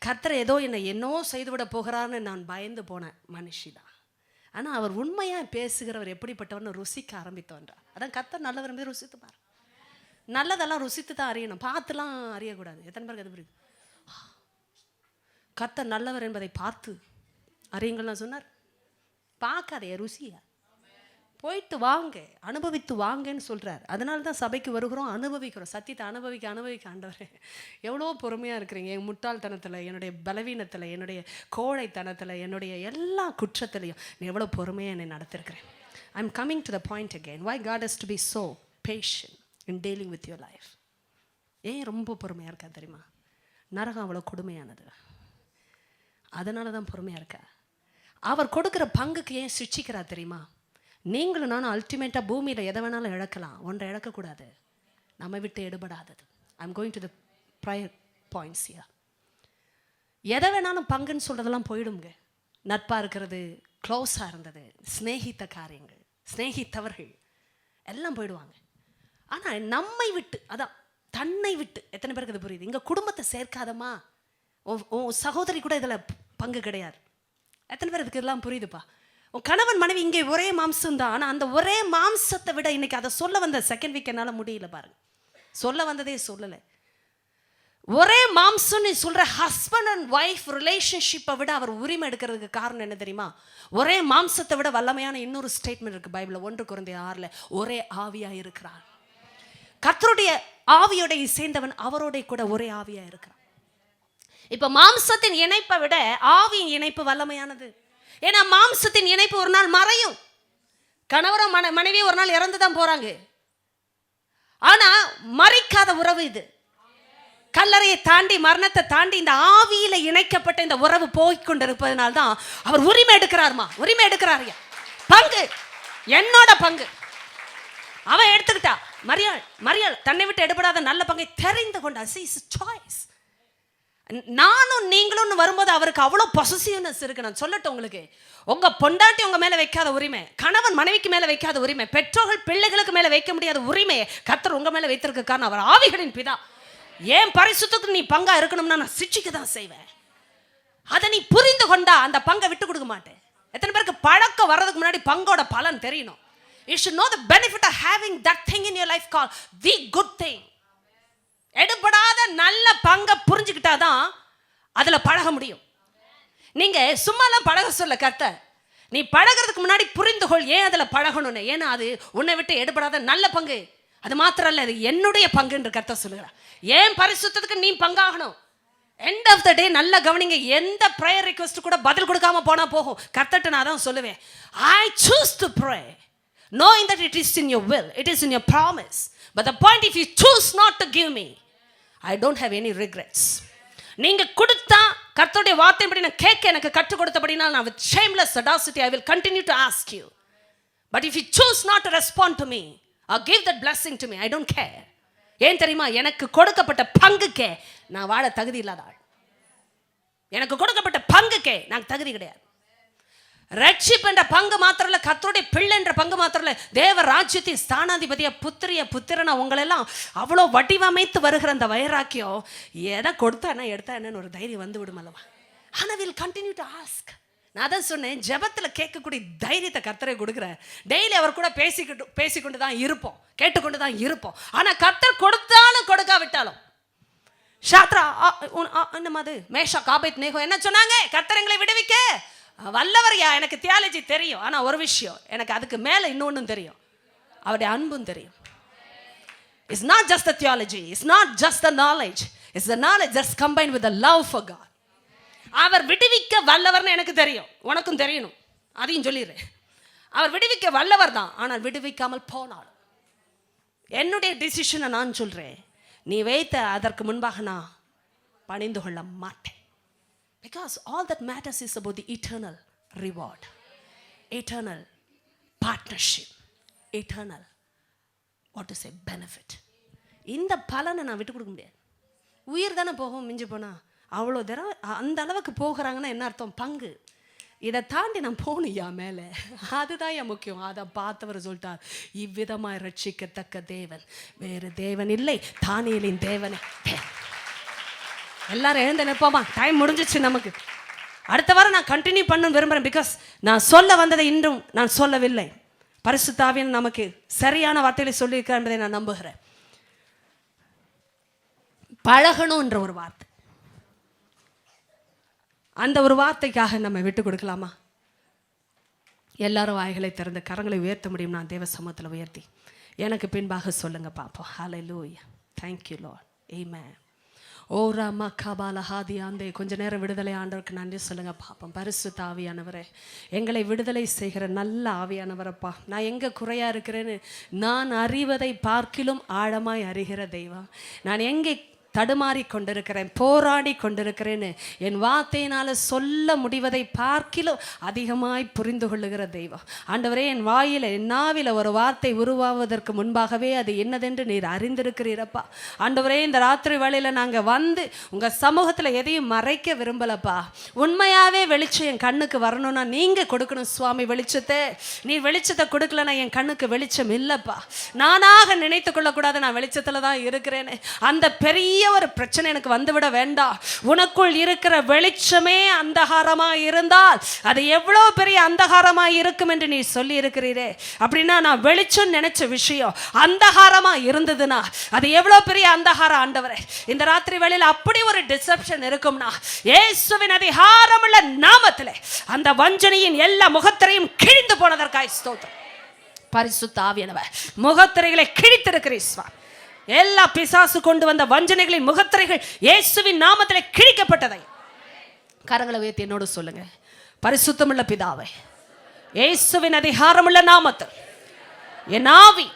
கர்த்தர் ஏதோ என்னோ செய்துவிட போகிறான்னு நான் பயந்து போன மனுஷி தான். ஆனால் அவர் உண்மையாக பேசுகிறவர் எப்படிப்பட்டவர்னு ருசிக்க ஆரம்பித்தோன்றார். அதான் கர்த்தர் நல்லவர் என்பதை ருசித்து பாரு. நல்லதெல்லாம் ருசித்து தான் அறியணும், பார்த்துலாம் அறியக்கூடாது. எத்தனை பேருக்கு அது புரியுது? கர்த்தர் நல்லவர் என்பதை பார்த்து அறியுங்கள்லாம் சொன்னார். பார்க்காதே, ருசியா போயிட்டு வாங்க, அனுபவித்து வாங்கன்னு சொல்கிறார். அதனால தான் சபைக்கு வருகிறோம், அனுபவிக்கிறோம். சத்தியத்தை அனுபவிக்க ஆண்டவர் எவ்வளோ பொறுமையாக இருக்கிறீங்க. என் முட்டாள்தனத்தில், என்னுடைய பலவீனத்தில், என்னுடைய கோழைத்தனத்தில், என்னுடைய எல்லா குற்றத்திலையும் நீ எவ்வளோ பொறுமையாக என்னை நடத்திருக்கிறேன். I am coming to the point again. Why God has to be so patient in dealing with your life. ஏன் ரொம்ப பொறுமையாக இருக்கா தெரியுமா? நரகம் அவ்வளோ கொடுமையானது, அதனால தான் பொறுமையாக இருக்கா. அவர் கொடுக்குற பங்குக்கு ஏன் சிக்ஷிக்கிறா தெரியுமா? நீங்களும் நானும் அல்டிமேட்டாக பூமியில் எதை வேணாலும் இழக்கலாம், ஒன்றை இழக்கக்கூடாது, நம்ம விட்டு எடுபடாதது. I'm going to the prayer points here. எதை வேணாலும் பங்குன்னு சொல்கிறதெல்லாம் போயிடுங்க. நட்பாக இருக்கிறது, க்ளோஸாக இருந்தது, ஸ்நேகித்த காரியங்கள், ஸ்நேகித்தவர்கள் எல்லாம் போயிடுவாங்க. ஆனால் நம்மை விட்டு, அதான் தன்னை விட்டு, எத்தனை பேருக்கு அது புரியுது? இங்கே குடும்பத்தை சேர்க்காதமா, உன் சகோதரி கூட இதில் பங்கு கிடையாது. எத்தனை பேர் இதுக்கு எல்லாம் புரியுதுப்பா? உன் கணவன் மனைவி இங்கே ஒரே மாம்சம் தான். ஆனால் அந்த ஒரே மாம்சத்தை விட இன்னைக்கு அதை சொல்ல வந்த செகண்ட் வீக் என்னால் முடியல பாருங்க. சொல்ல வந்ததே சொல்லலை. ஒரே மாம்சம்னு சொல்கிற ஹஸ்பண்ட் அண்ட் ஒய்ஃப் ரிலேஷன்ஷிப்பை விட அவர் உரிமை எடுக்கிறதுக்கு காரணம் என்ன தெரியுமா? ஒரே மாம்சத்தை விட வல்லமையான இன்னொரு ஸ்டேட்மெண்ட் இருக்குது பைபிளில், 1 Corinthians 6 ஒரே ஆவியாக இருக்கிறார். கர்த்தருடைய ஆவியோட சேர்ந்தவன் அவரோட கூட ஒரே ஆவியாக இருக்கிறான். இப்போ மாம்சத்தின் இணைப்பை விட ஆவியின் இணைப்பு வல்லமையானது. ஏன்னா மாம்சத்தின் இணைப்பு ஒரு நாள் மறையும். கணவரும் மனைவி ஒரு நாள் இறந்து தான் போறாங்க. ஆனா மறிக்காத உறவு இது. கல்லறையை தாண்டி, மரணத்தை தாண்டி இந்த ஆவியில இணைக்கப்பட்ட இந்த உறவு போய்கொண்டிருப்பதனால தான் அவர் உரிமை எடுக்கிறார்மா. உரிமை எடுக்கிறாரு. பங்கு என்னோட பங்கு அவன் எடுத்துக்கிட்டா. மரியாள் தன்னை விட்டு எடுபடாத நல்ல பங்கை தெரிந்து கொண்டா. சாய்ஸ். நானும் நீங்களும் வரும்போது அவருக்கு அவ்வளோ பொசசிவ்னஸ் இருக்கு. நான் சொல்லட்டும் உங்களுக்கு, உங்க பொண்டாட்டி உங்க மேல வைக்காத உரிமை, கணவன் மனைவிக்கு மேல வைக்காத உரிமை, பெற்றோர்கள் பிள்ளைகளுக்கு மேல வைக்க முடியாத உரிமை கர்த்தர் உங்க மேல வைத்திருக்க காரணம் அவர் ஆவிகளின் பிதா. ஏன் பரிசுத்தத்துக்கு நீ பங்கா இருக்கணும்னா நான் சிக்ஷிக்க தான் செய்வேன். அதை நீ புரிந்து கொண்டா அந்த பங்கை விட்டு கொடுக்க மாட்டேன். எத்தனை பேருக்கு பழக்கம் வர்றதுக்கு முன்னாடி பங்கோட பலன் தெரியணும். You should know the benefit of having that thing in your life called the good thing. எடுபடாத நல்ல பங்கை புரிஞ்சுக்கிட்டாதான் அதில் பழக முடியும். நீங்கள் சும்மாலாம் பழக சொல்ல கர்த்தர், நீ பழகிறதுக்கு முன்னாடி புரிந்துகொள் ஏன் அதில் பழகணும்னு. ஏன்னா அது உன்னை விட்டு எடுபடாத நல்ல பங்கு. அது மாத்திரம் இல்லை, அது என்னுடைய பங்குன்ற கர்த்தர் சொல்லுகிறார். ஏன் பரிசுத்தத்துக்கு நீ பங்காகணும். எண்ட் ஆஃப் த டே நல்ல கவனிங்க, எந்த ப்ரேயர் ரிக்வெஸ்ட் கூட பதில் கொடுக்காம போனால் போகும். கர்த்தர்ட்ட நான் தான் சொல்லுவேன், I choose to pray knowing that it is in your will, it is in your promise. But the point, if you choose not to give me, I don't have any regrets. நீங்க கொடுத்தா கர்த்தருடைய வார்த்தைப்படி நான் கேட்க எனக்கு கற்றுக் கொடுத்தபடினால் நான் with shameless audacity I will continue to ask you. But if you choose not to respond to me or give that blessing to me, I don't care. ஏன் தெரியுமா? எனக்கு கொடுக்கப்பட்ட பங்குக்கே நான் வாழ தகுதி இல்லாத ஆள். எனக்கு கொடுக்கப்பட்ட பங்குக்கே நான் தகுதி கிடையாது. ரட்சிப்பு என்ற பங்கு மாத்திரம் இல்லை, கர்த்தருடைய பிள்ளை என்ற பங்கு மாத்திரம் இல்லை, தேவ ராஜ்யத்தின் ஸ்தானாதிபதியா புத்திரனா உங்களெல்லாம் அவ்வளோ வடிவமைத்து வருகிற அந்த வைராக்கியம் எதை கொடுத்தா என்ன எடுத்தா என்னன்னு ஒரு தைரியம் வந்து விடும் அல்லவா. ஆனால் வில் கண்டினியூ டு ஆஸ்க். நான் தான் சொன்னேன், ஜெபத்தில் கேட்கக்கூடிய தைரியத்தை கர்த்தரை கொடுக்குறேன். டெய்லி அவர் கூட பேசிக்கொண்டு தான் இருப்போம், கேட்டுக்கொண்டு தான் இருப்போம். ஆனால் கர்த்தர் கொடுத்தாலும் கொடுக்காவிட்டாலும் ஷாத்ரா இந்த மாதிரி மேஷா காபேத் நேகோ என்ன சொன்னாங்க? கர்த்தர் எங்களை விடுவிக்க வல்லவரையா, எனக்கு தியாலஜி தெரியும், ஆனால் ஒரு விஷயம் எனக்கு அதுக்கு மேலே இன்னொன்றும் தெரியும், அவருடைய அன்பும் தெரியும். It's not just the theology, it's not just the knowledge, it's the knowledge that's combined with the love for God. அவர் விடுவிக்க வல்லவர்னு எனக்கு தெரியும், உனக்கும் தெரியணும், அதையும் சொல்லிடுறேன். அவர் விடுவிக்க வல்லவர் தான், ஆனால் விடுவிக்காமல் போனாலும் என்னுடைய டிசிஷனை நான் சொல்கிறேன், நீ வைத்த அதற்கு முன்பாக நான் பணிந்து கொள்ள மாட்டேன். Because all that matters is about the eternal reward, eternal partnership, eternal what to say benefit. இந்த பலனை நான் விட்டு கொடுக்க முடியாது. உயிர் தானே போகும், மிஞ்சி போனா அவ்வளோ தரம். அந்த அளவுக்கு போகிறாங்கன்னா என்ன அர்த்தம்? பங்கு. இதை தாண்டி நான் போகணுயா மேலே, அதுதான் என் முக்கியம். அதை பார்த்தவர் சொல்லிட்டார், இவ்விதமாய் ரட்சிக்கத்தக்க தேவன் வேறு தேவன் இல்லை, தானியேலின் தேவனே. எல்லாரும் எழுந்து நிற்போமா? டைம் முடிஞ்சிச்சு நமக்கு. அடுத்த வாரம் நான் கண்டினியூ பண்ண விரும்புகிறேன். பிகாஸ் நான் சொல்ல வந்ததை இன்றும் நான் சொல்லவில்லை. பரிசுத்த ஆவியானவர் நமக்கு சரியான வார்த்தைகளை சொல்லியிருக்கிறார் என்பதை நான் நம்புகிறேன். பழகணும்ன்ற ஒரு வார்த்தை, அந்த ஒரு வார்த்தைக்காக நம்ம விட்டு கொடுக்கலாமா? எல்லாரும் வாய்களை திறந்து கரங்களை உயர்த்த முடியும். நான் தேவ சமூகத்தில் உயர்த்தி எனக்கு பின்பாக சொல்லுங்க பார்ப்போம். ஹல்லேலூயா, தேங்க்யூ லார்ட், ஆமென். ஓ ராமா கபால ஹாதியாந்தே. கொஞ்ச நேரம் விடுதலை ஆண்டவருக்கு நன்றி சொல்லுங்க பார்ப்போம். பரிசுத்த ஆவியானவரே, எங்களை விடுதலை செய்கிற நல்ல ஆவியானவரப்பா, நான் எங்கே குறையாக இருக்கிறேன்னு நான் அறிவதை பார்க்கிலும் ஆழமாய் அறிகிற தெய்வம், நான் எங்கே தடுமாறி கொண்டிருக்கிறேன், போராடி கொண்டிருக்கிறேன்னு என் வார்த்தையினால் சொல்ல முடிவதை பார்க்கிலும் அதிகமாய் புரிந்து கொள்ளுகிற தெய்வம் ஆண்டவரே, என் வாயில் என் நாவில் ஒரு வார்த்தை உருவாவதற்கு முன்பாகவே அது என்னதென்று நீர் அறிந்திருக்கிறீரப்பா. ஆண்டவரே, இந்த ராத்திரி வேளையில் நாங்கள் வந்து உங்கள் சமூகத்தில் எதையும் மறைக்க விரும்பலப்பா. உண்மையாகவே வெளிச்சம் என் கண்ணுக்கு வரணும்னா நீங்கள் கொடுக்கணும் சுவாமி வெளிச்சத்தை. நீ வெளிச்சத்தை கொடுக்கலன்னா என் கண்ணுக்கு வெளிச்சம் இல்லைப்பா. நானாக நினைத்து கொள்ளக்கூடாது, நான் வெளிச்சத்தில் தான் இருக்கிறேன்னு. அந்த பெரிய ஒரு பிரச்சனை எனக்கு வந்துவிட வேண்டாம். உனக்குள் இருக்கிற வெளிச்சமே அந்தகாரமாக இருந்தால் அது எவ்வளவு பெரிய அந்தகாரமாக இருக்கும் என்று நீ சொல்லி இருக்கிறீரே. அப்படின்னா நான் வெளிச்சம் நினைச்ச விஷயம் அந்தகாரமாக இருந்ததுன்னா அது எவ்வளவு பெரிய அந்தகாரம் ஆண்டவரே. இந்த ராத்திரி வேளையில் அப்படி ஒரு டிசெப்ஷன் இருக்கும்னா இயேசுவின் அதிகாரமுள்ள நாமத்திலே அந்த வஞ்சனையின் எல்லா முகத்திரையும் கிழிந்து போனதற்காய் ஸ்தோத்திரம். பரிசுத்த ஆவியானவர், முகத்திரைகளை கிழித்திருக்கிறீர் சுவாமி. எல்லா பிசாசு கொண்டு வந்த வஞ்சனைகளின் முகத்திரைகள் இயேசுவின் நாமத்திலே கிழிக்கப்பட்டதை கரங்களை உயர்த்தி என்னோடு சொல்லுங்க. பரிசுத்தமுள்ள பிதாவே, இயேசுவின் அதிகாரமுள்ள நாமத்தில் என் ஆவி,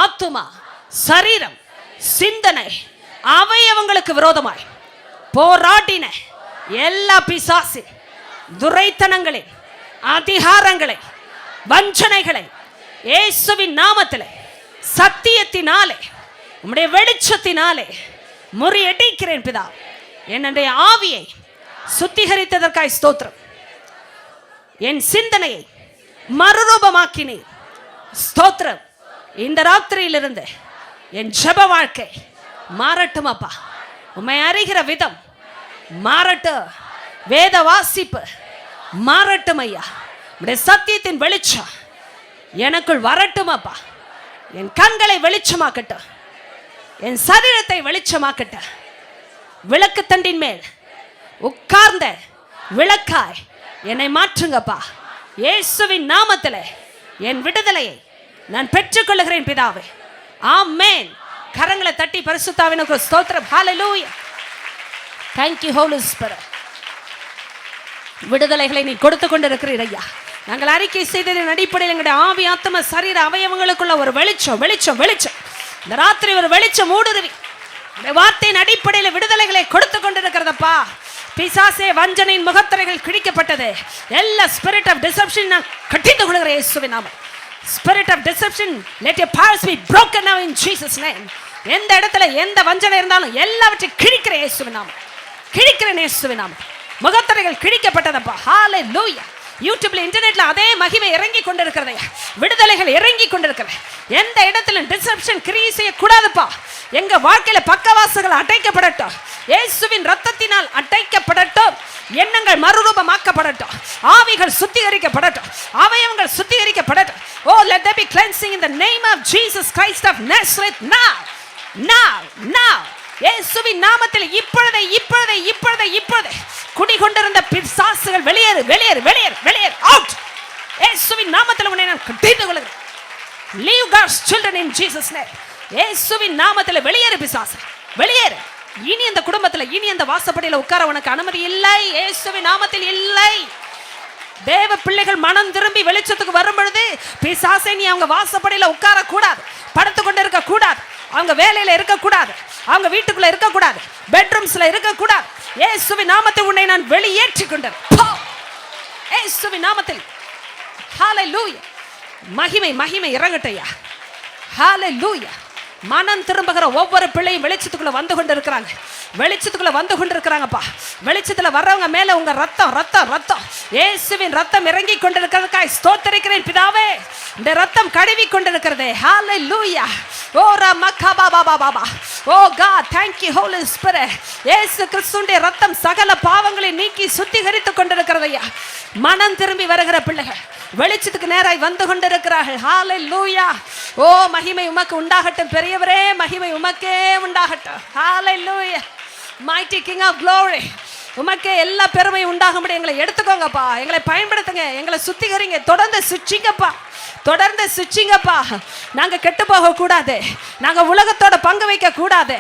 ஆத்துமா, சரீரம், சிந்தனை, அவயவங்களுக்கு விரோதமாய் போராடின எல்லா பிசாசின் துரைத்தனங்களின் அதிகாரங்களை, வஞ்சனைகளை இயேசுவின் நாமத்திலே சத்தியத்தினாலே உம்முடைய வெளிச்சத்தினாலே முறியடிக்கிறேன் பிதா. என்னுடைய ஆவியை சுத்திகரித்ததற்காய் ஸ்தோத்திரம். என் சிந்தனையை மறுரூபமாக்கினீர் ஸ்தோத்திரம். இந்த ராத்திரியிலிருந்து என் ஜெப வாழ்க்கை மாறட்டும் அப்பா. உம்மை அறிகிற விதம் மாறட்டும், வேத வாசிப்பு மாறட்டும் ஐயா. உம்முடைய சத்தியத்தின் வெளிச்சம் எனக்குள் வரட்டும் அப்பா. என் கண்களை வெளிச்சமாக்கட்டும், என் சரீரத்தை வெளிச்சமாக்கட்டும். விளக்கு தண்டின் மேல் உட்கார்ந்த விளக்காய் என்னை மாற்றுங்கப்பா. இயேசுவின் நாமத்திலே என் விடுதலையை நான் பெற்றுக்கொள்கிறேன் பிதாவே, ஆமென். கரங்களை தட்டி பரிசுத்த ஆவியானவருக்கு ஸ்தோத்திரம். ஹல்லேலூயா, thank you holy spirit. விடுதலைகளை நீ கொடுத்து கொண்டிருக்கிறீர் ஐயா. நாங்கள் அறிக்கை செய்ததின் அடிப்படையில் எங்களுடைய ஆவி, ஆத்ம, சரீர அவயவங்களுக்குள்ள ஒரு வெளிச்சம் வெளிச்சம் வெளிச்சம் இந்த ராத்திரி ஒரு வெளிச்சம் ஊடுருவி வார்த்தையின் அடிப்படையில் விடுதலைகளை கொடுத்து கொண்டிருக்கிறதப்பா. பிசாசே, வஞ்சனையின் முகத்திரைகள் கிழிக்கப்பட்டது. எல்லா ஸ்பிரிட் ஆஃப் டிசெப்ஷன் நான் கட்டிந்து கொள்கிறேன் இயேசுவின் நாமம். Spirit of deception let your powers be broken now in Jesus name. எந்த இடத்துல எந்த வஞ்சனை இருந்தாலும் எல்லாவற்றையும் கிழிக்கிறேன் இயேசுவின் நாமம், கிழிக்கிறேன் இயேசுவின் நாமம். முகத்திரைகள் கிழிக்கப்பட்டதப்பா. ஹல்லேலூயா. யூடியூப்ல, இன்டர்நெட்ல அதே மகிமை இறங்கி கொண்டிருக்கிறது, விடுதலைகள் இறங்கி கொண்டிருக்கிறது. எந்த இடத்துல டிசெப்ஷன் கிரியை செய்யக்கூடாதுப்பா. எங்க வாழ்க்கையில பக்கவாசுகள் அடைக்கப்படட்டும், இயேசுவின் ரத்தத்தினால் அடைக்கப்படட்டும். எண்ணங்கள் மறுரூபமாக்கப்படட்டும், ஆவிகள் சுத்திகரிக்கப்படட்டும், அவயவங்கள் சுத்திகரிக்கப்படட்டும். Oh, let there be cleansing in the name of Jesus Christ of Nazareth now, now, now. இயேசுவின் நாமத்தில் இப்பொழுதே இப்பொழுதே இப்பொழுதே இப்பொழுதே குடிகொண்டிருந்த பிசாசுகள் வெளியேறு, வெளியேறு, வெளியேறு, வெளியேறு, அவுட். இயேசுவின் நாமத்தில் உன்னை நான் கடிந்து கொள்கிறேன். Leave God's children in Jesus name. இயேசுவின் நாமத்தில் வெளியேறு பிசாசு, வெளியேறு. இனி அந்த குடும்பத்தில், இனி அந்த வாசப்படியில் உட்கார உனக்கு அனுமதி இல்லை. இயேசுவின் நாமத்தில் இல்லை. தேவ பிள்ளைகள் மனம் திரும்பி வெளிச்சத்துக்கு வரும் பொழுது பிசாசை நீ அவங்க வாசப்படியில் உட்கார கூடாது, படுத்து கொண்டு இருக்க கூடாது, அவங்க வேலையில இருக்க கூடாது, அவங்க வீட்டுக்குள்ள இருக்க கூடாது, பெட்ரூம்ஸ்ல இருக்க கூடாது. இயேசுவின் நாமத்தில் உன்னை நான் வெளியேற்றி கொண்டேன். இயேசுவின் நாமத்தில் ஹalleluya. மகிமை மகிமை இறங்கட்டையா. ஹalleluya. மனம் திரும்புகிற ஒவ்வொரு பிள்ளையும் வெளிச்சத்துக்குள்ள வந்து கொண்டிருக்கிறாங்க, வெளிச்சத்துக்குள்ள வந்து கொண்டிருக்கிறாங்கப்பா. வெளிச்சத்துல வர்றவங்க மேல உங்க ரத்தம் ரத்தம் ரத்தம் இயேசுவின் ரத்தம் இறங்கி கொண்டிருக்கிறதுக்காய் ஸ்தோத்திரிக்கிறேன் பிதாவே. இந்த ரத்தம் கழுவி கொண்டிருக்கிறதே. ஹalleluya. ஓ ரமகபாபாபாபா. ஓ God, thank you holy spirit. இயேசு கிறிஸ்துவின் ரத்தம் சகல பாவங்களை நீக்கி சுத்திகரித்துக் கொண்டிருக்கிறதையா. மனம் திரும்பி வருகிற பிள்ளைகள் வெளிச்சத்துக்கு நேராய் வந்து கொண்டிருக்கிறார்கள். ஹalleluya. ஓ மகிமை உமக்கு உண்டாகட்டும் பெரியவரே, மகிமை உமக்கே உண்டாகட்டும். ஹalleluya. mighty king of glory, உமக்கே எல்லா பெருமை உண்டாகும்படி எங்களை எடுத்துக்கோங்கப்பா, எங்களை பயன்படுத்துங்க, எங்களை சுத்திகரிங்க, தொடர்ந்து சுச்சிங்கப்பா, தொடர்ந்து சுச்சிங்கப்பா. நாங்க கெட்டு போக கூடாது, நாங்க உலகத்தோட பங்கு வைக்க கூடாது,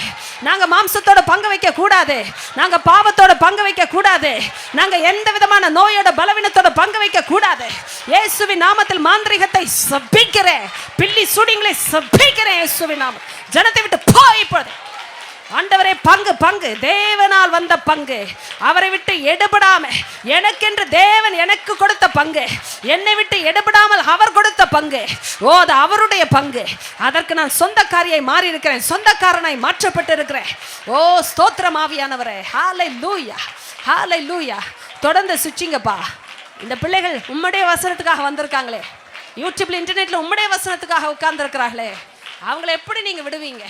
நாங்க மாம்சத்தோட பங்கு வைக்க கூடாது, நாங்க பாவத்தோட பங்கு வைக்க கூடாது, நாங்க எந்த விதமான நோயோட பலவீனத்தோட பங்கு வைக்க கூடாது. இயேசுவின் நாமத்தில் மாந்திரிகத்தை சபிக்கிறேன், பில்லி சூடிங்களை சபிக்கிறேன். இயேசுவின் நாமம் ஜனத்தை விட்டு போய் போது. ஆண்டவரே, பங்கு பங்கு தேவனால் வந்த பங்கு, அவரை விட்டு எடுபடாம எனக்கென்று தேவன் எனக்கு கொடுத்த பங்கு, என்னை விட்டு எடுபடாமல் அவர் கொடுத்த பங்கு, ஓ அது அவருடைய பங்கு. அதற்கு நான் சொந்தக்காரியை மாறி இருக்கிறேன், சொந்தக்காரனாய் மாற்றப்பட்டு இருக்கிறேன். ஓ ஸ்தோத்திரம் ஆவியானவரே. ஹalleluya, ஹalleluya. தொடர்ந்து சுச்சிங்கப்பா. இந்த பிள்ளைகள் உம்முடைய வசனத்துக்காக வந்திருக்காங்களே, யூடியூப்ல இன்டர்நெட்ல உம்முடைய வசனத்துக்காக உட்கார்ந்து இருக்கிறார்களே, அவங்களை எப்படி நீங்க விடுவீங்க?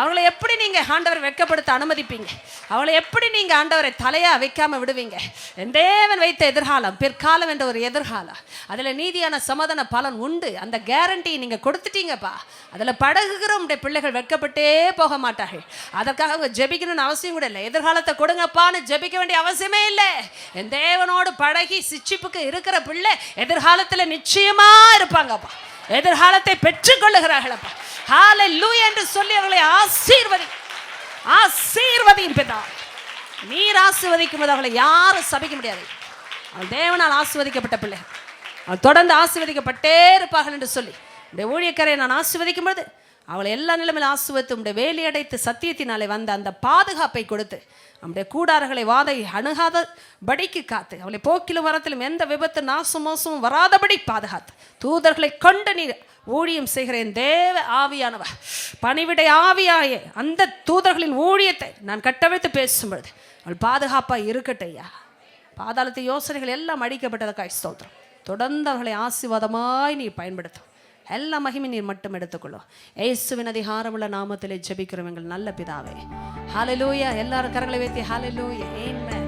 அவங்களை எப்படி நீங்க ஆண்டவரை வெட்கப்படுத்த அனுமதிப்பீங்க? அவளை எப்படி நீங்க ஆண்டவரை தலையா வைக்காம விடுவீங்க? தேவன் வைத்த எதிர்காலம், பிற்காலம் என்ற ஒரு எதிர்காலம், அதுல நீதியான சமாதான பலன் உண்டு. அந்த கேரண்டி நீங்க கொடுத்துட்டீங்கப்பா. அதுல பழகுகிற உடைய பிள்ளைகள் வெட்கப்பட்டே போக மாட்டார்கள். அதற்காக அவங்க ஜெபிக்கணும்னு அவசியம் கூட இல்லை. எதிர்காலத்தை கொடுங்கப்பான்னு ஜெபிக்க வேண்டிய அவசியமே இல்லை. என் தேவனோடு பழகி சிச்சிப்புக்கு இருக்கிற பிள்ளை எதிர்காலத்துல நிச்சயமா இருப்பாங்கப்பா, எதிர்காலத்தை பெற்றுக்கொள்ளுகிறார்களப்பா. ஹalleluya என்று சொல்லி அவர்களை ஆசீர்வதி, ஆசீர்வதியின் பிதா. நீர் ஆசீர்வதிக்கும் போது அவர்களை யாரும் சபிக்க முடியாது. அவள் தேவனால் ஆசீர்வதிக்கப்பட்ட பிள்ளை, அவள் தொடர்ந்து ஆசீர்வதிக்கப்பட்டே இருப்பார்கள் என்று சொல்லி இந்த ஊழியக்காரை நான் ஆசீர்வதிக்கும் பொழுது அவளை எல்லா நிலைமையிலும் ஆசீர்வதித்து உடைய வேலி அடைத்து சத்தியத்தினாலே வந்த அந்த பாதுகாப்பை கொடுத்து நம்முடைய கூடாரங்களை வாதை அணுகாத படிக்கு காத்து, அவளை போக்கிலும் வரத்திலும் எந்த விபத்து நாசம் மோசமும் வராதபடி பாதுகாத்து தூதர்களை கொண்டு நீர் ஊழியம் செய்கிறேன். தேவ ஆவியானவர் பணிவிடை ஆவியாய அந்த தூதர்களின் ஊழியத்தை நான் கட்டவிழ்த்து பேசும்பொழுது அவள் பாதுகாப்பாக இருக்கட்டையா. பாதாளத்து யோசனைகள் எல்லாம் அடிக்கப்பட்டதற்காக ஸ்தோத்திரம். தொடர்ந்து அவர்களை ஆசீர்வாதமாய் நீ பயன்படுத்தும். எல்லா மகிமை நீர் மட்டும் எடுத்துக்கொள்ளும். இயேசுவின் அதிகாரமுள்ள நாமத்திலே ஜெபிக்கிறோம் எங்கள் நல்ல பிதாவே. ஹalleluya. எல்லாரும் கரங்களை வைத்து ஹalleluya. ஆமென்.